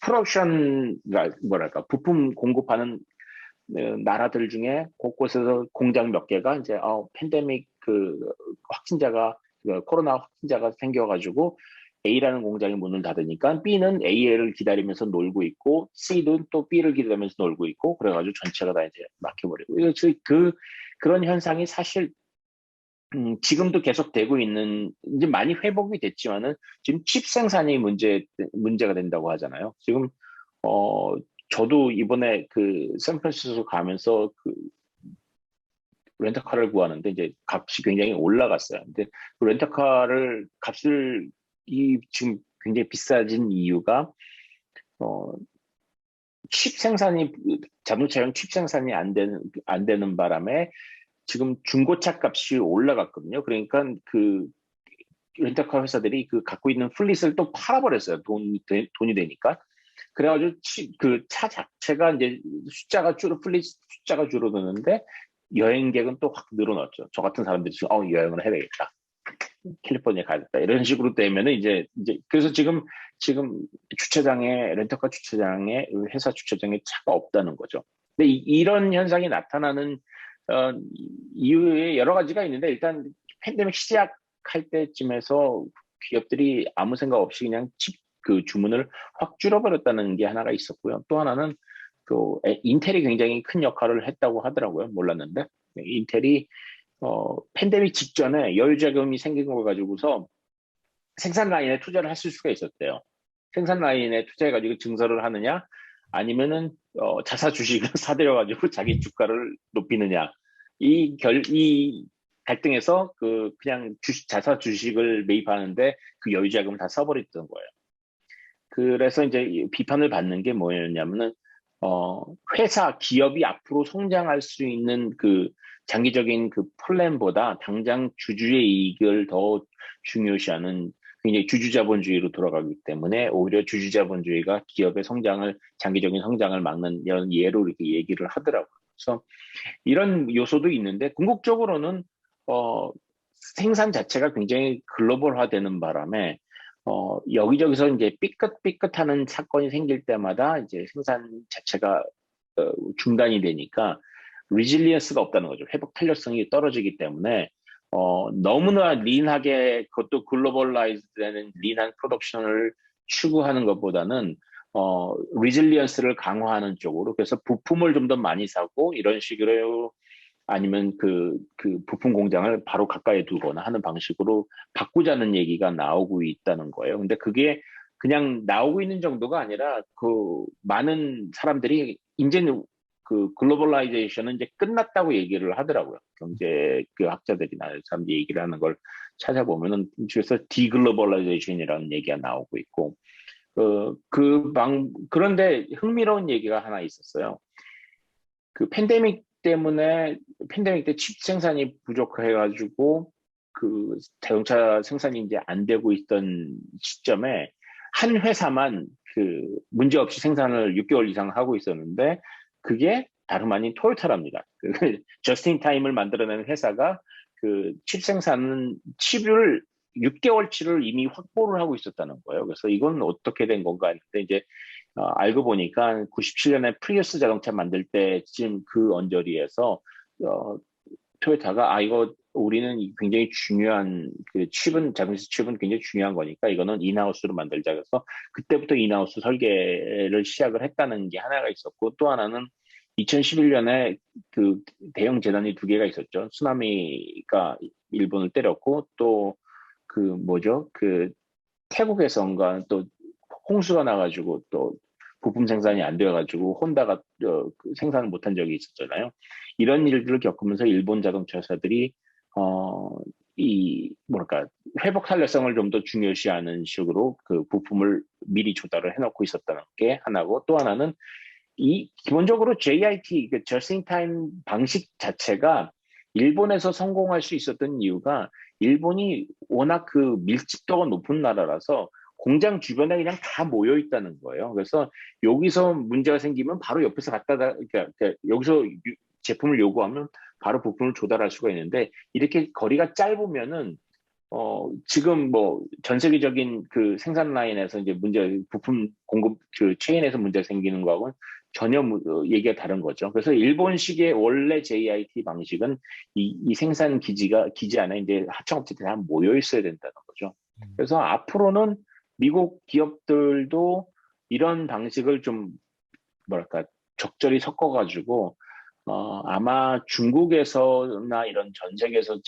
프로덕션 뭐랄까 부품 공급하는 나라들 중에 곳곳에서 공장 몇 개가 이제 팬데믹 그 확진자가 코로나 확진자가 생겨가지고 A라는 공장이 문을 닫으니까 B는 A를 기다리면서 놀고 있고 C는 또 B를 기다리면서 놀고 있고 그래가지고 전체가 다 이제 막혀버리고 그런 현상이 사실 지금도 계속되고 있는 이제 많이 회복이 됐지만은 지금 칩 생산이 문제가 된다고 하잖아요. 지금 저도 이번에 그 샌프란시스코 가면서 그 렌터카를 구하는데 이제 값이 굉장히 올라갔어요. 근데 그 렌터카를 값을 지금 굉장히 비싸진 이유가 칩 생산이 자동차용 칩 생산이 안 되는 바람에 지금 중고차 값이 올라갔거든요. 그러니까 그 렌터카 회사들이 그 갖고 있는 플릿을 또 팔아버렸어요. 돈이 되니까. 그래가지고 그 차 자체가 이제 플릿 숫자가 줄어드는데 여행객은 또 확 늘어났죠. 저 같은 사람들이 지금 여행을 해야 되겠다. 캘리포니아 가겠다. 이런 식으로 되면은 이제 그래서 지금 렌터카 주차장에 회사 주차장에 차가 없다는 거죠. 근데 이런 현상이 나타나는 이유에 여러 가지가 있는데 일단 팬데믹 시작할 때쯤에서 기업들이 아무 생각 없이 그냥 그 주문을 확 줄여버렸다는 게 하나가 있었고요. 또 하나는 인텔이 굉장히 큰 역할을 했다고 하더라고요. 몰랐는데 인텔이 팬데믹 직전에 여유자금이 생긴 걸 가지고서 생산 라인에 투자를 했을 수가 있었대요. 생산 라인에 투자해가지고 증설을 하느냐, 아니면은 자사 주식을 사들여가지고 자기 주가를 높이느냐. 이 갈등에서 그냥 자사 주식을 매입하는데 그 여유자금을 다 써버렸던 거예요. 그래서 이제 비판을 받는 게 뭐였냐면은 기업이 앞으로 성장할 수 있는 그 장기적인 그 플랜보다 당장 주주의 이익을 더 중요시하는 굉장히 주주자본주의로 돌아가기 때문에 오히려 주주자본주의가 기업의 장기적인 성장을 막는 이런 예로 이렇게 얘기를 하더라고요. 그래서 이런 요소도 있는데 궁극적으로는 생산 자체가 굉장히 글로벌화되는 바람에 여기저기서 이제 삐끗삐끗하는 사건이 생길 때마다 이제 생산 자체가 중단이 되니까 리질리언스가 없다는 거죠. 회복 탄력성이 떨어지기 때문에 너무나 린하게 그것도 글로벌라이즈 되는 린한 프로덕션을 추구하는 것보다는 리질리언스를 강화하는 쪽으로 그래서 부품을 좀 더 많이 사고 이런 식으로 아니면 그 부품 공장을 바로 가까이 두거나 하는 방식으로 바꾸자는 얘기가 나오고 있다는 거예요. 근데 그게 그냥 나오고 있는 정도가 아니라 그 많은 사람들이 이제는 그 글로벌라이제이션은 이제 끝났다고 얘기를 하더라고요. 경제 그 학자들이나 사람들이 얘기를 하는 걸 찾아보면은 그래서 디글로벌라이제이션이라는 얘기가 나오고 있고 그런데 흥미로운 얘기가 하나 있었어요. 그 팬데믹 때 칩 생산이 부족해가지고 그 자동차 생산이 이제 안 되고 있던 시점에 한 회사만 그 문제 없이 생산을 6개월 이상 하고 있었는데 그게 다름 아닌 토요타랍니다. 저스틴 타임을 만들어내는 회사가 그 칩 생산은 칩을 6개월치를 이미 확보를 하고 있었다는 거예요. 그래서 이건 어떻게 된 건가 했는데 이제 알고 보니까 97년에 프리우스 자동차 만들 때쯤 그 언저리에서 토요타가 이거 우리는 굉장히 중요한 그 자동차 칩은 굉장히 중요한 거니까 이거는 인하우스로 만들자 그래서 그때부터 인하우스 설계를 시작을 했다는 게 하나가 있었고 또 하나는 2011년에 그 대형 재난이 두 개가 있었죠. 쓰나미가 일본을 때렸고 또 그 태국에선가 또 홍수가 나가지고 또 부품 생산이 안 되어가지고 혼다가 생산을 못한 적이 있었잖아요. 이런 일들을 겪으면서 일본 자동차 회사들이 회복 탄력성을 좀 더 중요시하는 식으로 그 부품을 미리 조달을 해놓고 있었다는 게 하나고 또 하나는 기본적으로 JIT 그 Just in Time 방식 자체가 일본에서 성공할 수 있었던 이유가 일본이 워낙 그 밀집도가 높은 나라라서 공장 주변에 그냥 다 모여 있다는 거예요. 그래서 여기서 문제가 생기면 바로 옆에서 그러니까 여기서 제품을 요구하면 바로 부품을 조달할 수가 있는데 이렇게 거리가 짧으면은 지금 뭐 전 세계적인 그 생산 라인에서 이제 부품 공급 그 체인에서 문제가 생기는 거하고는 전혀 얘기가 다른 거죠. 그래서 일본식의 원래 JIT 방식은 이 생산 기지 안에 이제 하청업체들이 다 모여 있어야 된다는 거죠. 그래서 앞으로는 미국 기업들도 이런 방식을 좀 뭐랄까 적절히 섞어가지고 아마 중국에서나 이런 전 세계에서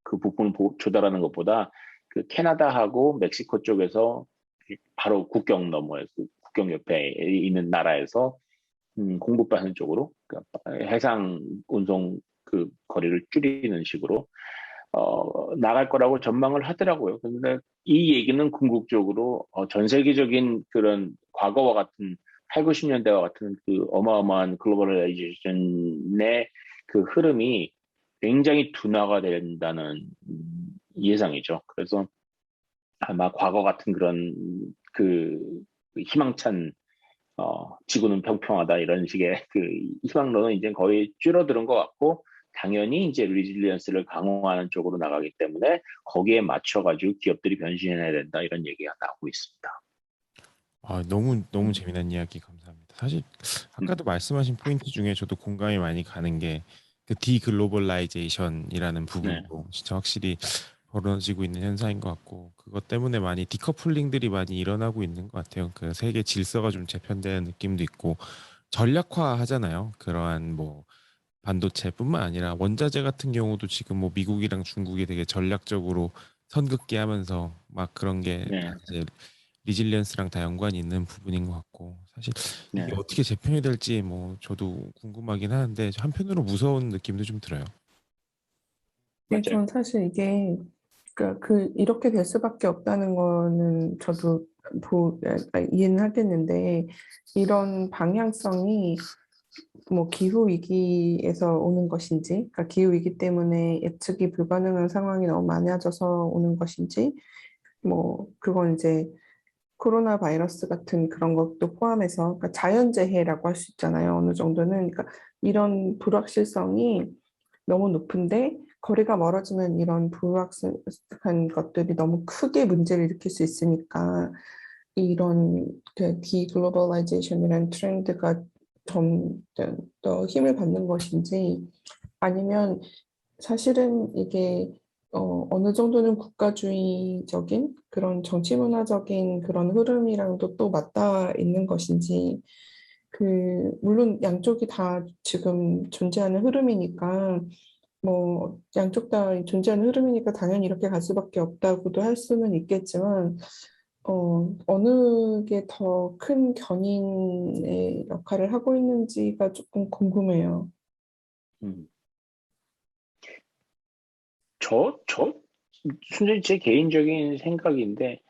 그 부분을 조달하는 것보다 그 캐나다하고 멕시코 쪽에서 바로 국경 너머에서 국경 옆에 있는 나라에서 공급하는 쪽으로 그러니까 해상 운송 그 거리를 줄이는 식으로 나갈 거라고 전망을 하더라고요. 그런데 이 얘기는 궁극적으로 전 세계적인 그런 과거와 같은 8, 90년대와 같은 그 어마어마한 글로벌라이제이션의 그 흐름이 굉장히 둔화가 된다는 예상이죠. 그래서 아마 과거 같은 그런 그 희망찬 지구는 평평하다 이런 식의 그 희망론은 이제 거의 줄어드는 것 같고 당연히 이제 리질리언스를 강화하는 쪽으로 나가기 때문에 거기에 맞춰가지고 기업들이 변신해야 된다 이런 얘기가 나오고 있습니다. 너무 재미난 이야기 감사합니다. 사실 아까도 말씀하신 포인트 중에 저도 공감이 많이 가는 게 그 디글로벌라이제이션이라는 네, 부분도 진짜 확실히 벌어지고 있는 현상인 것 같고 그것 때문에 많이 디커플링들이 많이 일어나고 있는 것 같아요. 그 세계 질서가 좀 재편되는 느낌도 있고 전략화 하잖아요. 그러한 뭐 반도체뿐만 아니라 원자재 같은 경우도 지금 뭐 미국이랑 중국이 되게 전략적으로 선긋기 하면서 막 그런 게 다 네, 이제 리질리언스랑 다 연관이 있는 부분인 것 같고 사실 이게 네, 어떻게 재편이 될지 뭐 저도 궁금하긴 하는데 한편으로 무서운 느낌도 좀 들어요. 네, 맞아요. 전 사실 이게 이렇게 될 수밖에 없다는 거는 저도 이해는 하겠는데 이런 방향성이 뭐 기후 위기에서 오는 것인지, 그러니까 기후 위기 때문에 예측이 불가능한 상황이 너무 많아져서 오는 것인지, 뭐 그건 이제 코로나 바이러스 같은 그런 것도 포함해서 그러니까 자연재해라고 할 수 있잖아요. 어느 정도는 그러니까 이런 불확실성이 너무 높은데 거리가 멀어지면 이런 불확실한 것들이 너무 크게 문제를 일으킬 수 있으니까 이런 그 디글로벌라이제이션이라는 트렌드가 점점 더 힘을 받는 것인지 아니면 사실은 이게 어느 정도는 국가주의적인 그런 정치 문화적인 그런 흐름이랑도 또 맞닿아 있는 것인지 물론 양쪽이 다 지금 존재하는 흐름이니까 뭐 양쪽 다 존재하는 흐름이니까 당연히 이렇게 갈 수밖에 없다고도 할 수는 있겠지만 어느 게 더 큰 견인의 역할을 하고 있는지가 조금 궁금해요. 음. 저 순전히 제 개인적인 생각인데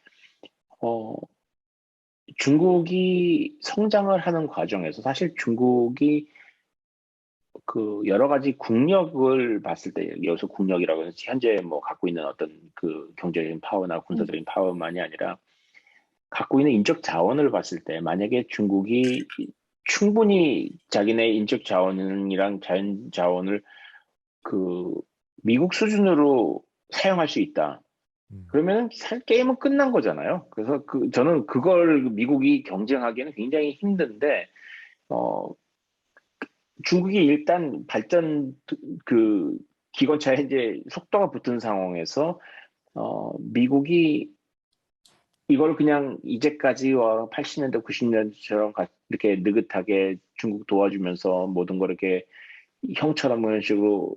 어, 중국이 성장을 하는 과정에서 사실 중국이 그 여러 가지 국력을 봤을 때 여기서 국력이라고 해서 현재 뭐 갖고 있는 어떤 그 경제적인 파워나 군사적인 파워만이 아니라 갖고 있는 인적 자원을 봤을 때 만약에 중국이 충분히 자기네 인적 자원이랑 자연 자원을 그 미국 수준으로 사용할 수 있다. 음, 그러면 게임은 끝난 거잖아요. 그래서 저는 그걸 미국이 경쟁하기에는 굉장히 힘든데 어, 중국이 일단 발전 그 기관차에 이제 속도가 붙은 상황에서 미국이 이걸 그냥 이제까지와 80년대, 90년대처럼 이렇게 느긋하게 중국 도와주면서 모든 걸 이렇게 형처럼 그런 식으로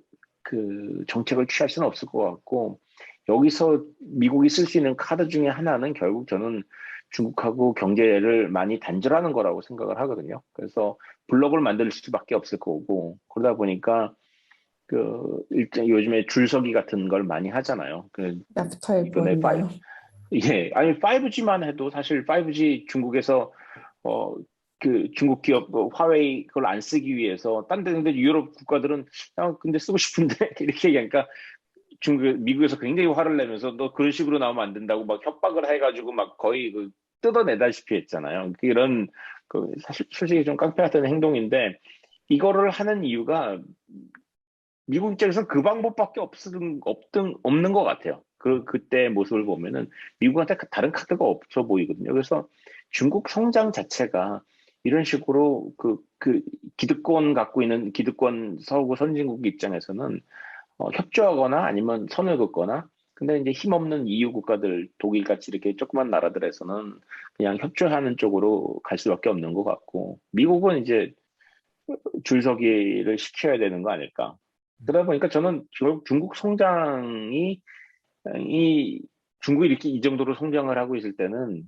그 정책을 취할 수는 없을 것 같고 여기서 미국이 쓸 수 있는 카드 중에 하나는 결국 저는 중국하고 경제를 많이 단절하는 거라고 생각을 하거든요. 그래서 블록을 만들 수밖에 없을 거고 그러다 보니까 그 일단 요즘에 줄서기 같은 걸 많이 하잖아요. 그 나프타에 이번에 보았나요? 예, 아니 5G만 해도 사실 5G 중국에서 어 그 중국 기업 화웨이 그걸 안 쓰기 위해서 딴 데는데 유럽 국가들은 근데 쓰고 싶은데 이렇게 얘기하니까 미국에서 굉장히 화를 내면서 너 그런 식으로 나오면 안 된다고 막 협박을 해가지고 막 거의 그 뜯어내다시피 했잖아요. 이런 그 사실 솔직히 좀 깡패 같은 행동인데 이거를 하는 이유가 미국 입장에서는 그 방법밖에 없는 것 같아요. 그때 모습을 보면은 미국한테 다른 카드가 없어 보이거든요. 그래서 중국 성장 자체가 이런 식으로 그 기득권 갖고 있는 기득권 서구 선진국 입장에서는 협조하거나 아니면 선을 긋거나 근데 이제 힘없는 EU 국가들 독일 같이 이렇게 조그만 나라들에서는 그냥 협조하는 쪽으로 갈 수밖에 없는 것 같고 미국은 이제 줄서기를 시켜야 되는 거 아닐까. 그러다 보니까 저는 결국 중국 성장이 이 중국이 이렇게 이 정도로 성장을 하고 있을 때는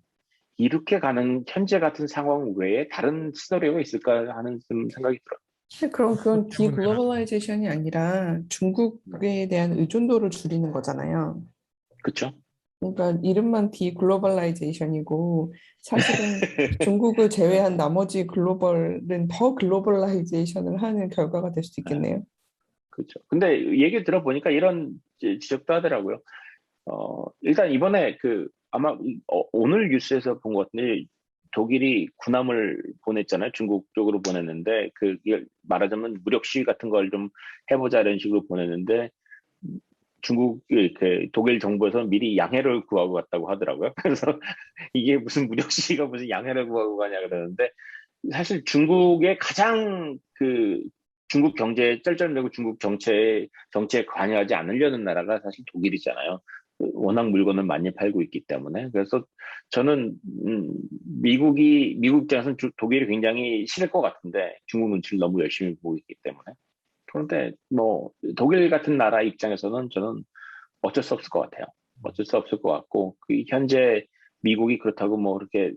이렇게 가는 현재 같은 상황 외에 다른 시나리오가 있을까 하는 좀 생각이 들어요. 근데 그럼 그건 때문에라. 디글로벌라이제이션이 아니라 중국에 대한 의존도를 줄이는 거잖아요. 그렇죠? 그러니까 이름만 디글로벌라이제이션이고 사실은 중국을 제외한 나머지 글로벌은 더 글로벌라이제이션을 하는 결과가 될 수도 있겠네요. 그렇죠. 근데 얘기 들어보니까 이런 지적도 하더라고요. 일단 이번에 아마 오늘 뉴스에서 본 것 같은데 독일이 군함을 보냈잖아요. 중국 쪽으로 보냈는데 이게 말하자면 무력 시위 같은 걸 좀 해보자 이런 식으로 보냈는데 중국 독일 정부에서 미리 양해를 구하고 갔다고 하더라고요. 그래서 이게 무슨 무력 시위가 무슨 양해를 구하고 가냐 그러는데 사실 중국의 가장 중국 경제에 쩔쩔매고 중국 정치에 관여하지 않으려는 나라가 사실 독일이잖아요. 워낙 물건을 많이 팔고 있기 때문에. 그래서 저는 미국 입장에서는 독일이 굉장히 싫을 것 같은데 중국 눈치를 너무 열심히 보고 있기 때문에. 그런데 뭐 독일 같은 나라 입장에서는 저는 어쩔 수 없을 것 같아요. 어쩔 수 없을 것 같고 현재 미국이 그렇다고 뭐 그렇게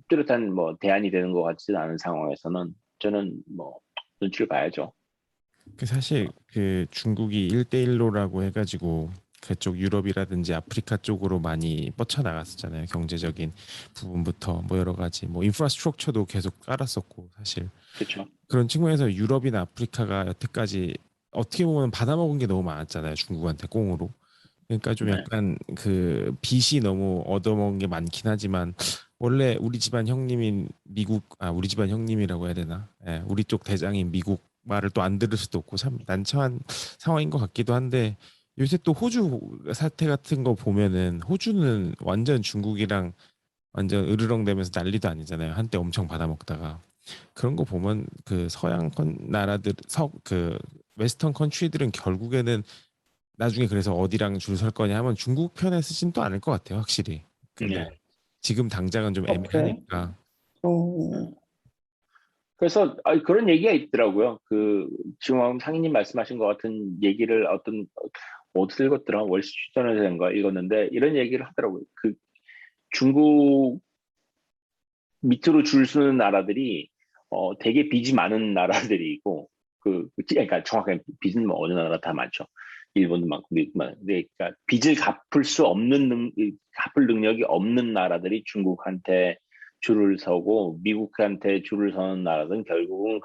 뚜렷한 뭐 대안이 되는 것 같지는 않은 상황에서는 저는 뭐 눈치를 봐야죠. 사실 중국이 1대1로라고 해가지고 그쪽 유럽이라든지 아프리카 쪽으로 많이 뻗쳐나갔었잖아요. 경제적인 부분부터 뭐 여러 가지 뭐 인프라스트럭처도 계속 깔았었고 사실 그렇죠. 그런 측면에서 유럽이나 아프리카가 여태까지 어떻게 보면 받아먹은 게 너무 많았잖아요. 중국한테 꽁으로. 그러니까 좀 네. 약간 빚이 너무 얻어먹은 게 많긴 하지만 원래 우리 집안 형님인 우리 집안 형님이라고 해야 되나? 예, 우리 쪽 대장인 미국 말을 또 안 들을 수도 없고 참 난처한 상황인 것 같기도 한데 요새 또 호주 사태 같은 거 보면은 호주는 완전 중국이랑 완전 으르렁대면서 난리도 아니잖아요. 한때 엄청 받아먹다가 그런 거 보면 서양 나라들 웨스턴 컨트리들은 결국에는 나중에 그래서 어디랑 줄 설 거냐 하면 중국 편에 쓰진 또 않을 것 같아요, 확실히. 근데 네. 지금 당장은 좀 그래요? 애매하니까. 어, 그래서 그런 얘기가 있더라고요. 지금 상인님 말씀하신 것 같은 얘기를 어디서 읽었더라? 월스트리트저널인가 읽었는데 이런 얘기를 하더라고요. 중국 밑으로 줄 서는 나라들이 되게 빚이 많은 나라들이고 그러니까 정확하게 빚은 뭐 어느 나라 다 많죠. 일본도 많고 미국도 많고 그러니까 빚을 갚을 능력이 없는 나라들이 중국한테 줄을 서고 미국한테 줄을 서는 나라들은 결국은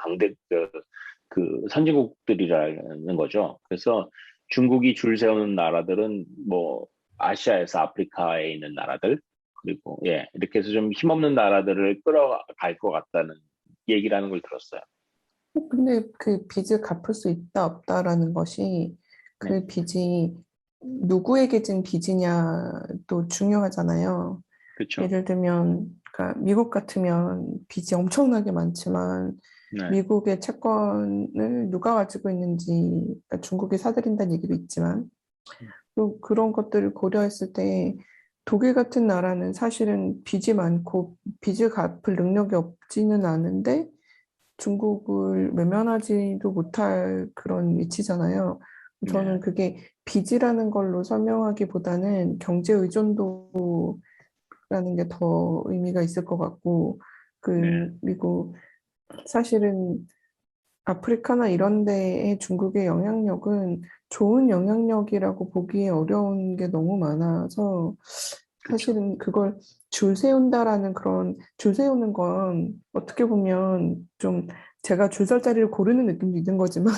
선진국들이라는 거죠. 그래서 중국이 줄 세우는 나라들은 뭐 아시아에서 아프리카에 있는 나라들 그리고 예 이렇게 해서 좀 힘없는 나라들을 끌어갈 것 같다는 얘기라는 걸 들었어요. 근데 그 빚을 갚을 수 있다 없다라는 것이 네, 그 빚이 누구에게 진 빚이냐도 중요하잖아요. 그렇죠. 예를 들면, 그러니까 미국 같으면 빚이 엄청나게 많지만 네, 미국의 채권을 누가 가지고 있는지 그러니까 중국이 사들인다는 얘기도 있지만 또 그런 것들을 고려했을 때 독일 같은 나라는 사실은 빚이 많고 빚을 갚을 능력이 없지는 않은데 중국을 외면하지도 못할 그런 위치잖아요. 저는 네, 그게 빚이라는 걸로 설명하기보다는 경제 의존도라는 게 더 의미가 있을 것 같고, 네, 그리고 사실은 아프리카나 이런 데에 중국의 영향력은 좋은 영향력이라고 보기 어려운 게 너무 많아서 그렇죠. 사실은 그걸 줄 세운다라는 그런 줄 세우는 건 어떻게 보면 좀 제가 줄 설 자리를 고르는 느낌도 있는 거지만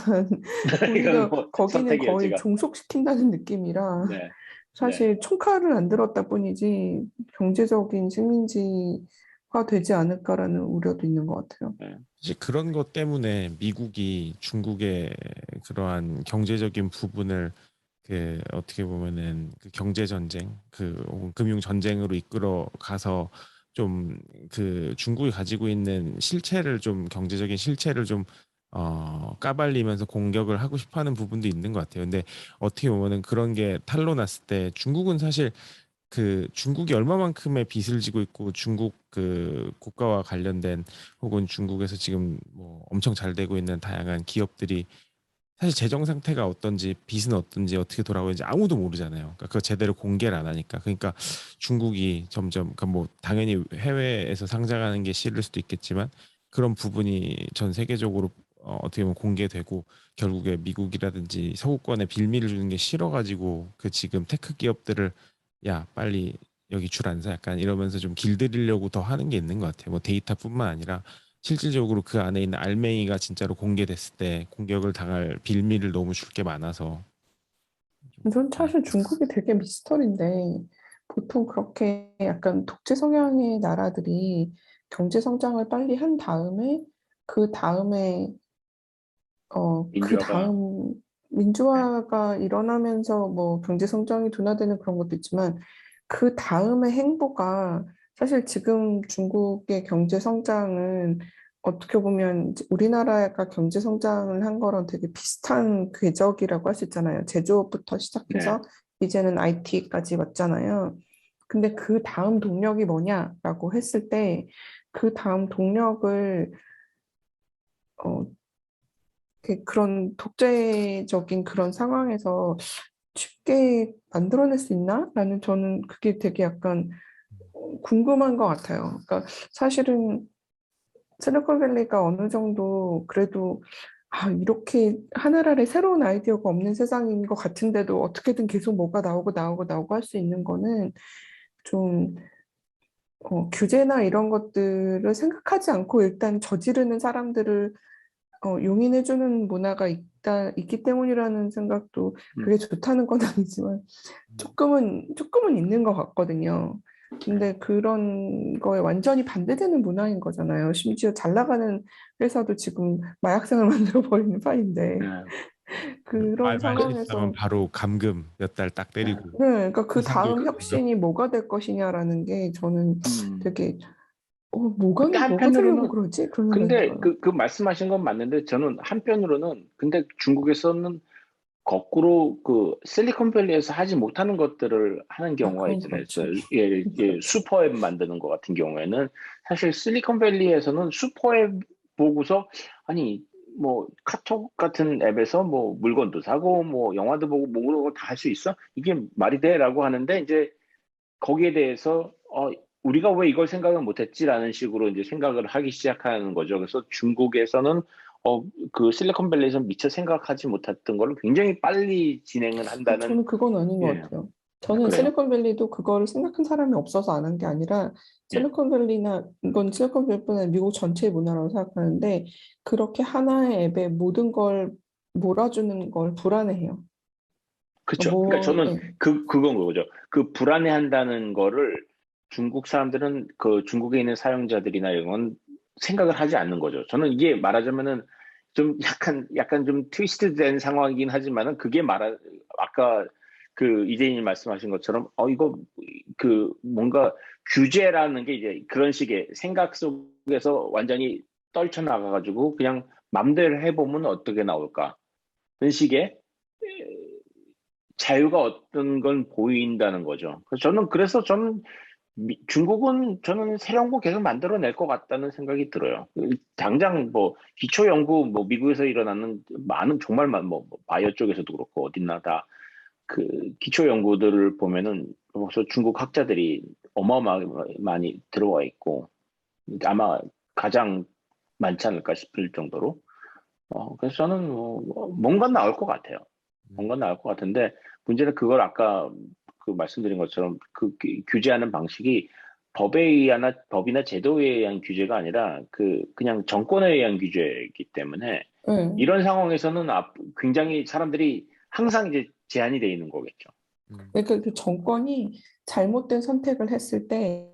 이건 오히려 뭐 거기는 선택이에요, 거의 제가. 종속시킨다는 느낌이라 네, 네, 사실 총칼을 안 들었다 뿐이지 경제적인 식민지화 되지 않을까라는 우려도 있는 것 같아요. 네, 사실 그런 것 때문에 미국이 중국의 그러한 경제적인 부분을 어떻게 보면은 경제 전쟁, 혹은 금융 전쟁으로 이끌어 가서 좀 그 중국이 가지고 있는 실체를 좀 경제적인 실체를 좀 까발리면서 공격을 하고 싶어 하는 부분도 있는 것 같아요. 근데 어떻게 보면은 그런 게 탄로 났을 때 중국은 사실 그 중국이 얼마만큼의 빚을 지고 있고 중국 그 국가와 관련된 혹은 중국에서 지금 뭐 엄청 잘 되고 있는 다양한 기업들이 사실 재정 상태가 어떤지 빚은 어떤지 어떻게 돌아가고 있는지 아무도 모르잖아요. 그러니까 그거 제대로 공개를 안 하니까. 그러니까 중국이 점점 그러니까 뭐 당연히 해외에서 상장하는 게 싫을 수도 있겠지만 그런 부분이 전 세계적으로 어떻게 보면 공개되고 결국에 미국이라든지 서구권에 빌미를 주는 게 싫어가지고 그 지금 테크 기업들을 야 빨리 여기 줄 안 서 약간 이러면서 좀 길들이려고 더 하는 게 있는 것 같아요. 뭐 데이터뿐만 아니라 실질적으로 그 안에 있는 알맹이가 진짜로 공개됐을 때 공격을 당할 빌미를 너무 줄 게 많아서 좀 전 그런 사실 중국이 되게 미스터리인데 보통 그렇게 약간 독재 성향의 나라들이 경제 성장을 빨리 한 다음에 그 다음에 그 민주화가 다음 네. 민주화가 일어나면서 뭐 경제 성장이 둔화되는 그런 것도 있지만 그 다음의 행보가 사실 지금 중국의 경제 성장은 어떻게 보면 이제 우리나라가 경제 성장을 한 거랑 되게 비슷한 궤적이라고 할 수 있잖아요. 제조업부터 네. 시작해서 이제는 IT까지 왔잖아요. 근데 그 다음 동력이 뭐냐라고 했을 때 그 다음 동력을 어, 그런 독재적인 그런 상황에서 쉽게 만들어낼 수 있나? 라는 저는 그게 되게 약간 궁금한 것 같아요. 그러니까 사실은 실리콘밸리가 어느 정도 그래도 이렇게 하늘아래 새로운 아이디어가 없는 세상인 것 같은데도 어떻게든 계속 뭐가 나오고 나오고 나오고 할 수 있는 거는 좀 규제나 이런 것들을 생각하지 않고 일단 저지르는 사람들을 용인해주는 문화가 있기 때문이라는 생각도 음, 그게 좋다는 건 아니지만 조금은 있는 것 같거든요. 네. 근데 그런 거에 완전히 반대되는 문화인 거잖아요. 심지어 잘 나가는 회사도 지금 마약상을 만들어 버리는 판인데 네. 그런 말 실수하면 상황에서 바로 감금 몇 달 딱 때리고 네, 그러니까 그 다음 비상교육 감금. 혁신이 뭐가 될 것이냐라는 게 저는 음. 되게 근데 뭐가 되려고 한편으로는 그러지? 그런 생각이 근데 들어요. 그 말씀하신 건 맞는데 저는 한편으로는 근데 중국에서는 거꾸로 그 실리콘밸리에서 하지 못하는 것들을 하는 경우가 그건 있잖아요. 그렇죠. 그래서 슈퍼앱 만드는 것 같은 경우에는 사실 실리콘밸리에서는 슈퍼앱 보고서 아니 뭐 카톡 같은 앱에서 뭐 물건도 사고 뭐 영화도 보고 뭐 그런 거 다 할 수 있어? 이게 말이 돼라고 하는데 이제 거기에 대해서 우리가 왜 이걸 생각을 못했지라는 식으로 이제 생각을 하기 시작하는 거죠. 그래서 중국에서는 그 실리콘밸리에서 미처 생각하지 못했던 거를 굉장히 빨리 진행을 한다는 저는 그건 아닌 것 예 같아요. 저는 그래요. 실리콘밸리도 그거를 생각한 사람이 없어서 안 한 게 아니라 예 실리콘밸리나 이건 실리콘밸리뿐 아니라 미국 전체의 문화라고 생각하는데 그렇게 하나의 앱에 모든 걸 몰아주는 걸 불안해해요. 그렇죠. 그러니까 저는 예. 그건 거죠. 그 불안해한다는 거를 중국 사람들은 그 중국에 있는 사용자들이나 이런 건 생각을 하지 않는 거죠. 저는 이게 말하자면은 좀 약간 좀 트위스트된 상황이긴 하지만은 그게 아까 그 이재인이 말씀하신 것처럼 이거 그 뭔가 규제라는 게 이제 그런 식의 생각 속에서 완전히 떨쳐나가가지고 그냥 맘대로 해보면 어떻게 나올까? 그런 식의 자유가 어떤 건 보인다는 거죠. 그래서 저는 중국은 저는 새로운 거 계속 만들어낼 것 같다는 생각이 들어요. 당장 뭐 기초 연구 뭐 미국에서 일어나는 많은 정말 뭐 바이오 쪽에서도 그렇고 어딨나 다 그 기초 연구들을 보면은 벌써 중국 학자들이 어마어마하게 많이 들어와 있고 아마 가장 많지 않을까 싶을 정도로 그래서 저는 뭔가 나올 것 같아요. 뭔가 나올 것 같은데 문제는 그걸 아까 그 말씀드린 것처럼 규제하는 방식이 법이나 제도에 의한 규제가 아니라 그냥 정권에 의한 규제이기 때문에 예. 이런 상황에서는 굉장히 사람들이 항상 이제 제한이 돼 있는 거겠죠. 그러니까 그 정권이 잘못된 선택을 했을 때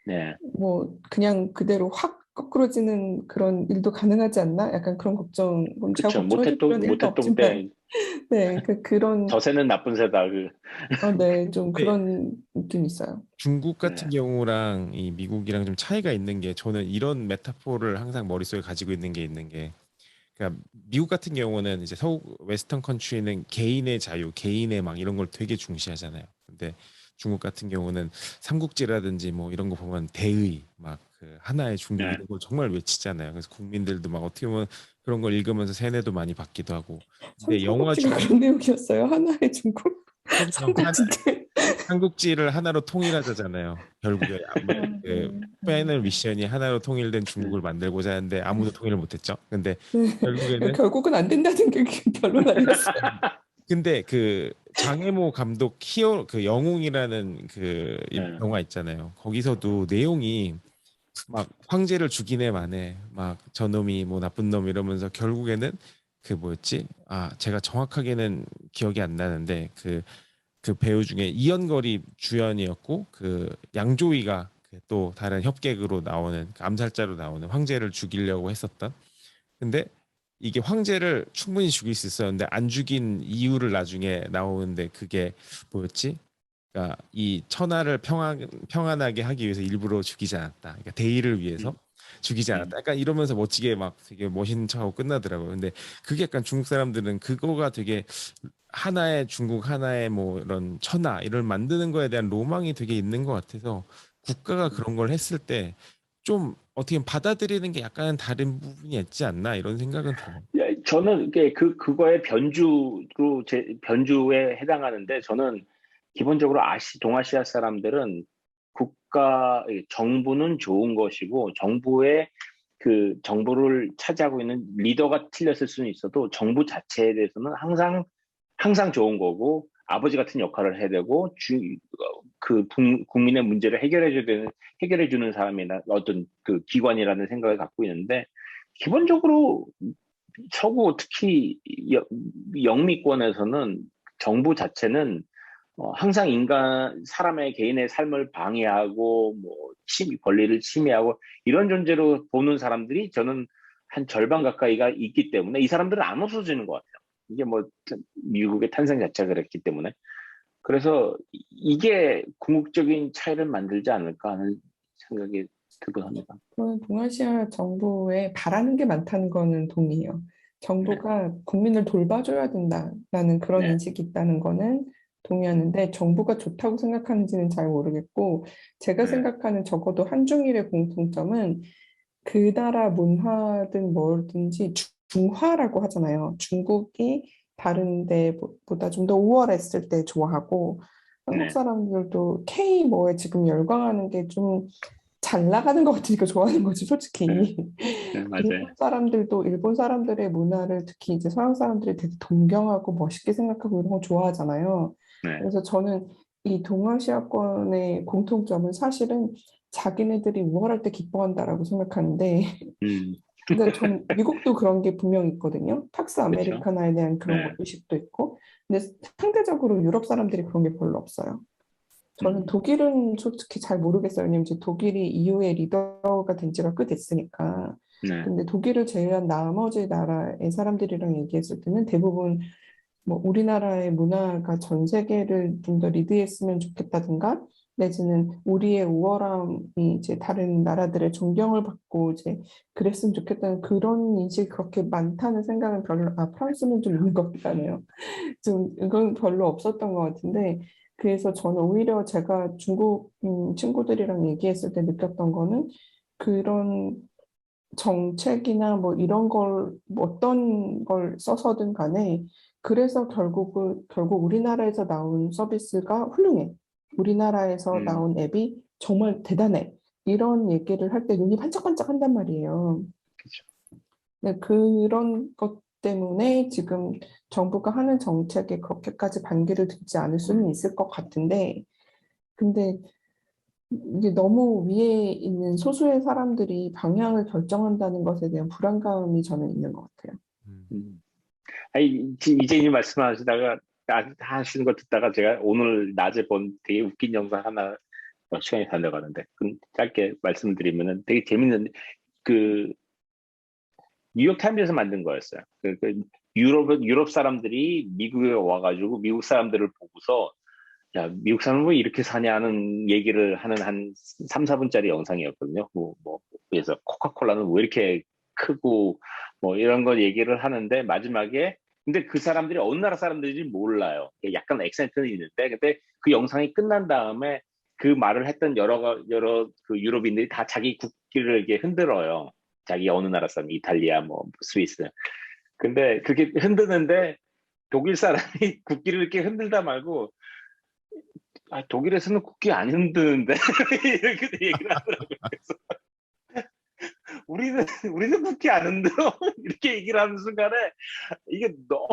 네, 뭐 그냥 그대로 확 거꾸로지는 그런 일도 가능하지 않나? 약간 그런 걱정, 제가 그쵸. 걱정해줄 필요는 일도 모태똥 없지만, 때 네, 그런, 저새는 나쁜 새다. 네, 좀 근데 그런 느낌이 있어요. 중국 같은 네. 경우랑 이 미국이랑 좀 차이가 있는 게 저는 이런 메타포를 항상 머릿속에 가지고 있는 게 그러니까 미국 같은 경우는 이제 서구 웨스턴 컨트리는 개인의 자유, 개인의 막 이런 걸 되게 중시하잖아요. 근데 중국 같은 경우는 삼국지라든지 뭐 이런 거 보면 대의 막 그 하나의 중국 네. 이런 걸 정말 외치잖아요. 그래서 국민들도 막 어떻게 보면 그런 걸 읽으면서 세뇌도 많이 받기도 하고. 근데 영화 삼국지가 중에 그런 내용이었어요. 하나의 중국 그럼요. 삼국지 때. 삼국지를 하나로 통일하자잖아요. 결국에 그 네. 파이널 미션이 하나로 통일된 중국을 만들고자 하는데 아무도 통일을 못했죠. 근데 네. 결국에는 결국은 안 된다는 게 결론 아니었어요. 근데 그 장혜모 감독 히어 그 영웅이라는 그 네. 영화 있잖아요. 거기서도 내용이 막 황제를 죽이네 마네 막 저놈이 뭐 나쁜 놈 이러면서 결국에는 그 뭐였지? 아 제가 정확하게는 기억이 안 나는데 그 배우 중에 이연걸이 주연이었고 그 양조위가 그또 다른 협객으로 나오는 그 암살자로 나오는 황제를 죽이려고 했었던 근데 이게 황제를 충분히 죽일 수 있었는데 안 죽인 이유를 나중에 나오는데 그게 뭐였지? 그러니까 이 천하를 평안하게 하기 위해서 일부러 죽이지 않았다. 그러니까 대의를 위해서 음, 죽이지 음. 않았다. 약간 이러면서 멋지게 막 되게 멋있는 척하고 끝나더라고요. 근데 그게 약간 중국 사람들은 그거가 되게 하나의 중국 하나의 뭐 이런 천하 이걸 만드는 거에 대한 로망이 되게 있는 것 같아서 국가가 그런 걸 했을 때 좀 어떻게 보면 받아들이는 게 약간 다른 부분이 있지 않나 이런 생각은 들어요. 예, 저는 이게 그거의 변주에 해당하는데 저는 기본적으로 동아시아 사람들은 정부는 좋은 것이고 정부의 그 정부를 차지하고 있는 리더가 틀렸을 수는 있어도 정부 자체에 대해서는 항상 좋은 거고 아버지 같은 역할을 해야 되고 국민의 문제를 해결해 주는 사람이나 어떤 그 기관이라는 생각을 갖고 있는데 기본적으로 서구 특히 영미권에서는 정부 자체는 항상 사람의 개인의 삶을 방해하고 뭐 권리를 침해하고 이런 존재로 보는 사람들이 저는 한 절반 가까이가 있기 때문에 이 사람들은 안 없어지는 것 같아요. 이게 뭐 미국의 탄생 자체가 그랬기 때문에 그래서 이게 궁극적인 차이를 만들지 않을까 하는 생각이 들곤 합니다. 저는 동아시아 정부에 바라는 게 많다는 거는 동의해요. 네, 정부가 국민을 돌봐줘야 된다라는 그런 네, 인식이 있다는 거는 동의하는데 정부가 좋다고 생각하는지는 잘 모르겠고 제가 네, 생각하는 적어도 한중일의 공통점은 그 나라 문화든 뭐든지 중화라고 하잖아요. 중국이 다른 데보다 좀 더 우월했을 때 좋아하고 한국 네, 사람들도 K 뭐에 지금 열광하는 게 좀 잘 나가는 것 같으니까 좋아하는 거지, 네, 솔직히. 네, 맞아요. 일본 사람들도 일본 사람들의 문화를 특히 이제 서양 사람들이 되게 동경하고 멋있게 생각하고 이런 거 좋아하잖아요. 네, 그래서 저는 이 동아시아권의 공통점은 사실은 자기네들이 우월할 때 기뻐한다라고 생각하는데, 음, 근데 전 미국도 그런 게 분명히 있거든요. 팍스 그렇죠. 아메리카나에 대한 그런 네, 의식도 있고, 근데 상대적으로 유럽 사람들이 그런 게 별로 없어요. 저는 음, 독일은 솔직히 잘 모르겠어요. 왜냐면 이제 독일이 EU의 리더가 된 지가 꽤 됐으니까. 네, 근데 독일을 제외한 나머지 나라의 사람들이랑 얘기했을 때는 대부분 뭐 우리나라의 문화가 전 세계를 좀 더 리드했으면 좋겠다든가 내지는 우리의 우월함이 이제 다른 나라들의 존경을 받고 이제 그랬으면 좋겠다는 그런 인식이 그렇게 많다는 생각은 별로 프랑스는 좀 있는 것 같네요. 좀 이건 별로 없었던 것 같은데 그래서 저는 오히려 제가 중국 친구들이랑 얘기했을 때 느꼈던 거는 그런 정책이나 뭐 이런 걸뭐 어떤 걸 써서든 간에 그래서 결국 우리나라에서 나온 서비스가 훌륭해. 우리나라에서 음, 나온 앱이 정말 대단해. 이런 얘기를 할 때 눈이 반짝반짝 한단 말이에요. 그렇죠. 네, 그런 것 때문에 지금 정부가 하는 정책에 그렇게까지 반기를 듣지 않을 수는 있을 것 같은데, 근데 이게 너무 위에 있는 소수의 사람들이 방향을 결정한다는 것에 대한 불안감이 저는 있는 것 같아요. 음. 음. 아니, 이재님 말씀하시다가 하시는 거 듣다가 제가 오늘 낮에 본 되게 웃긴 영상 하나 시간이 달려가는데 짧게 말씀드리면은 되게 재밌는 그 뉴욕 타임즈에서 만든 거였어요. 유럽 사람들이 미국에 와가지고 미국 사람들을 보고서 야, 미국 사람은 왜 이렇게 사냐는 얘기를 하는 한 3, 4분짜리 영상이었거든요. 그래서 코카콜라는 왜 이렇게 크고 뭐 이런 거 얘기를 하는데 마지막에 근데 그 사람들이 어느 나라 사람들인지 몰라요. 약간 액센트는 있는데 근데 그 영상이 끝난 다음에 그 말을 했던 여러 그 유럽인들이 다 자기 국기를 이렇게 흔들어요. 자기 어느 나라 사람, 이탈리아, 뭐 스위스. 근데 그게 흔드는데 독일 사람이 국기를 이렇게 흔들다 말고 독일에서는 국기 안 흔드는데 이렇게 얘기를 하더라고요. 그래서 우리는 국기 안 흔들어 이렇게 얘기를 하는 순간에 이게 너무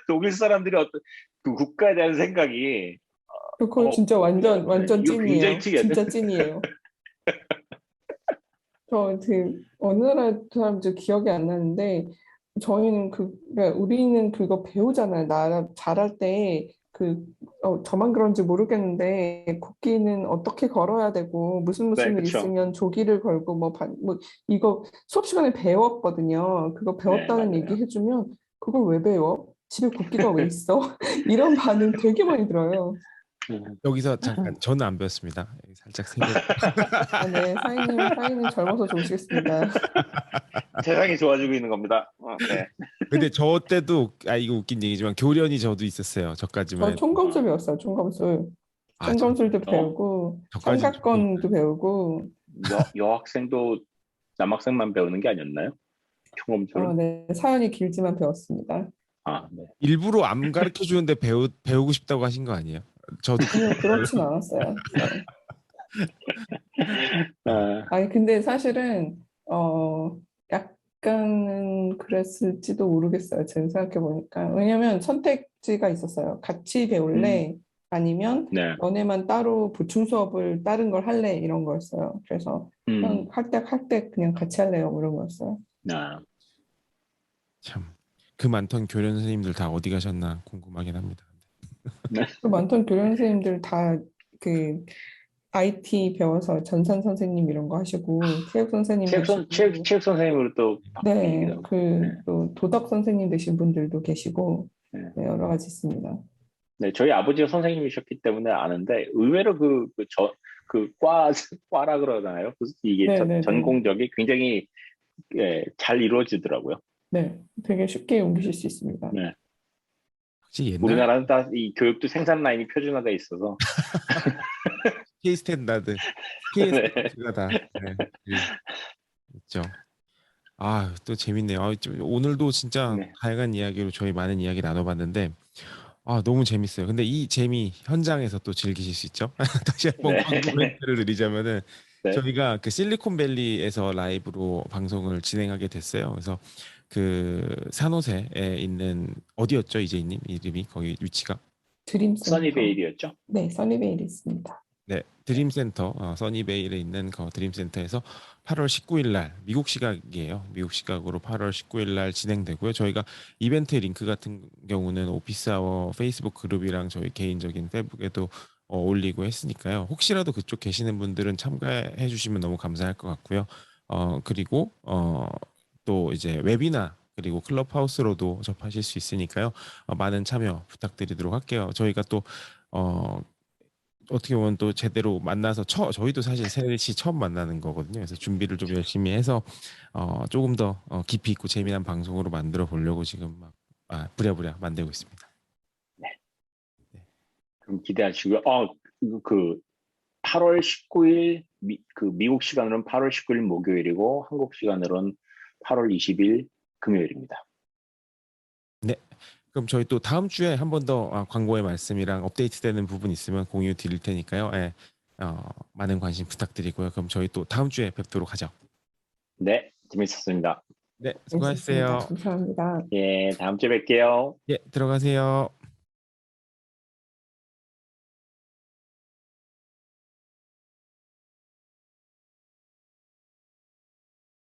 독일 사람들이 어떤 그 국가에 대한 생각이 그거 진짜 완전 이거 굉장히 찐이에요. 특이하다. 진짜 찐이에요. 저 어느 나라 사람인지 기억이 안 나는데 저희는 그러니까 우리는 그거 배우잖아요. 나라 잘할 때 저만 그런지 모르겠는데 국기는 어떻게 걸어야 되고 네, 무슨 일 그렇죠. 있으면 조기를 걸고 뭐 이거 수업 시간에 배웠거든요. 그거 네, 배웠다는 맞아요. 얘기 해주면 그걸 왜 배워? 집에 국기가 왜 있어? 이런 반응 되게 많이 들어요. 여기서 잠깐 저는 안 배웠습니다. 살짝 세게. 네, 사인님 젊어서 좋으시겠습니다. 세상이 좋아지고 있는 겁니다. 네. 근데 저 때도 이거 웃긴 얘기지만 교련이 저도 있었어요. 저 저까지만. 총검술 배웠어요. 총검술. 아, 총검술도 배우고 저까지는 삼각권도 배우고 여학생도 남학생만 배우는 게 아니었나요? 총검술은? 네, 사연이 길지만 배웠습니다. 네. 일부러 안 가르쳐 주는데 배우고 싶다고 하신 거 아니에요? 저도 아니요, 그렇진 않았어요. 네. 아, 아니 근데 사실은 약간은 그랬을지도 모르겠어요. 지금 생각해 보니까. 왜냐면 선택지가 있었어요. 같이 음, 배울래? 아니면 네. 너네만 따로 보충 수업을 다른 걸 할래? 이런 거였어요. 그래서 그냥 할 때 그냥 같이 할래요. 뭐 이런 거였어요. 아, 참 그 많던 교련 선생님들 다 어디 가셨나 궁금하긴 합니다. 네. 그 많던 교련 선생님들 다 IT 배워서 전산 선생님 이런 거 하시고 체육 선생님 하시고 체육 선생님으로 또 바뀌기도 네, 하고. 네. 또 도덕 선생님 되신 분들도 계시고 네. 네, 여러 가지 있습니다. 네, 저희 아버지가 선생님이셨기 때문에 아는데 의외로 과라 그러나요? 이게 네, 네, 네. 전공적이 굉장히 잘 이루어지더라고요. 네, 되게 쉽게 옮기실 수 있습니다. 네. 혹시 옛날 우리나라는 다 이 교육도 생산 라인이 표준화돼 있어서 K 스탠다드, K 스탠다드가 다 있죠. 또 재밌네요. 오늘도 진짜 네. 다양한 이야기로 저희 많은 이야기 나눠봤는데 너무 재밌어요. 근데 이 재미 현장에서 또 즐기실 수 있죠. 다시 한번 네. 광고 멘트를 드리자면은 네. 저희가 그 실리콘밸리에서 라이브로 방송을 진행하게 됐어요. 그래서 그 산호세에 있는 어디였죠, 이재희님 이름이 거기 위치가? 드림센터. 써니베일이었죠? 네, 써니베일이 있습니다. 네, 드림센터 써니베일에 있는 그 드림센터에서 8월 19일 날 미국 시각이에요. 미국 시각으로 8월 19일 날 진행되고요. 저희가 이벤트 링크 같은 경우는 오피스아워 페이스북 그룹이랑 저희 개인적인 페북에도 올리고 했으니까요. 혹시라도 그쪽 계시는 분들은 참가해 주시면 너무 감사할 것 같고요. 그리고 또 이제 웨비나 그리고 클럽하우스로도 접하실 수 있으니까요. 많은 참여 부탁드리도록 할게요. 저희가 또 어떻게 보면 또 제대로 만나서 저희도 사실 셋이 처음 만나는 거거든요. 그래서 준비를 좀 열심히 해서 조금 더 깊이 있고 재미난 방송으로 만들어 보려고 지금 막 부랴부랴 만들고 있습니다. 네. 네. 그럼 기대하시고요. 그 8월 19일 미국 시간으로는 8월 19일 목요일이고 한국 시간으로는 8월 20일 금요일입니다. 네. 그럼 저희 또 다음 주에 한 번 더 광고의 말씀이랑 업데이트되는 부분 있으면 공유 드릴 테니까요. 예, 많은 관심 부탁드리고요. 그럼 저희 또 다음 주에 뵙도록 하죠. 네, 재밌었습니다. 네, 재밌었습니다. 수고하셨어요. 감사합니다. 예, 다음 주에 뵐게요. 예, 들어가세요.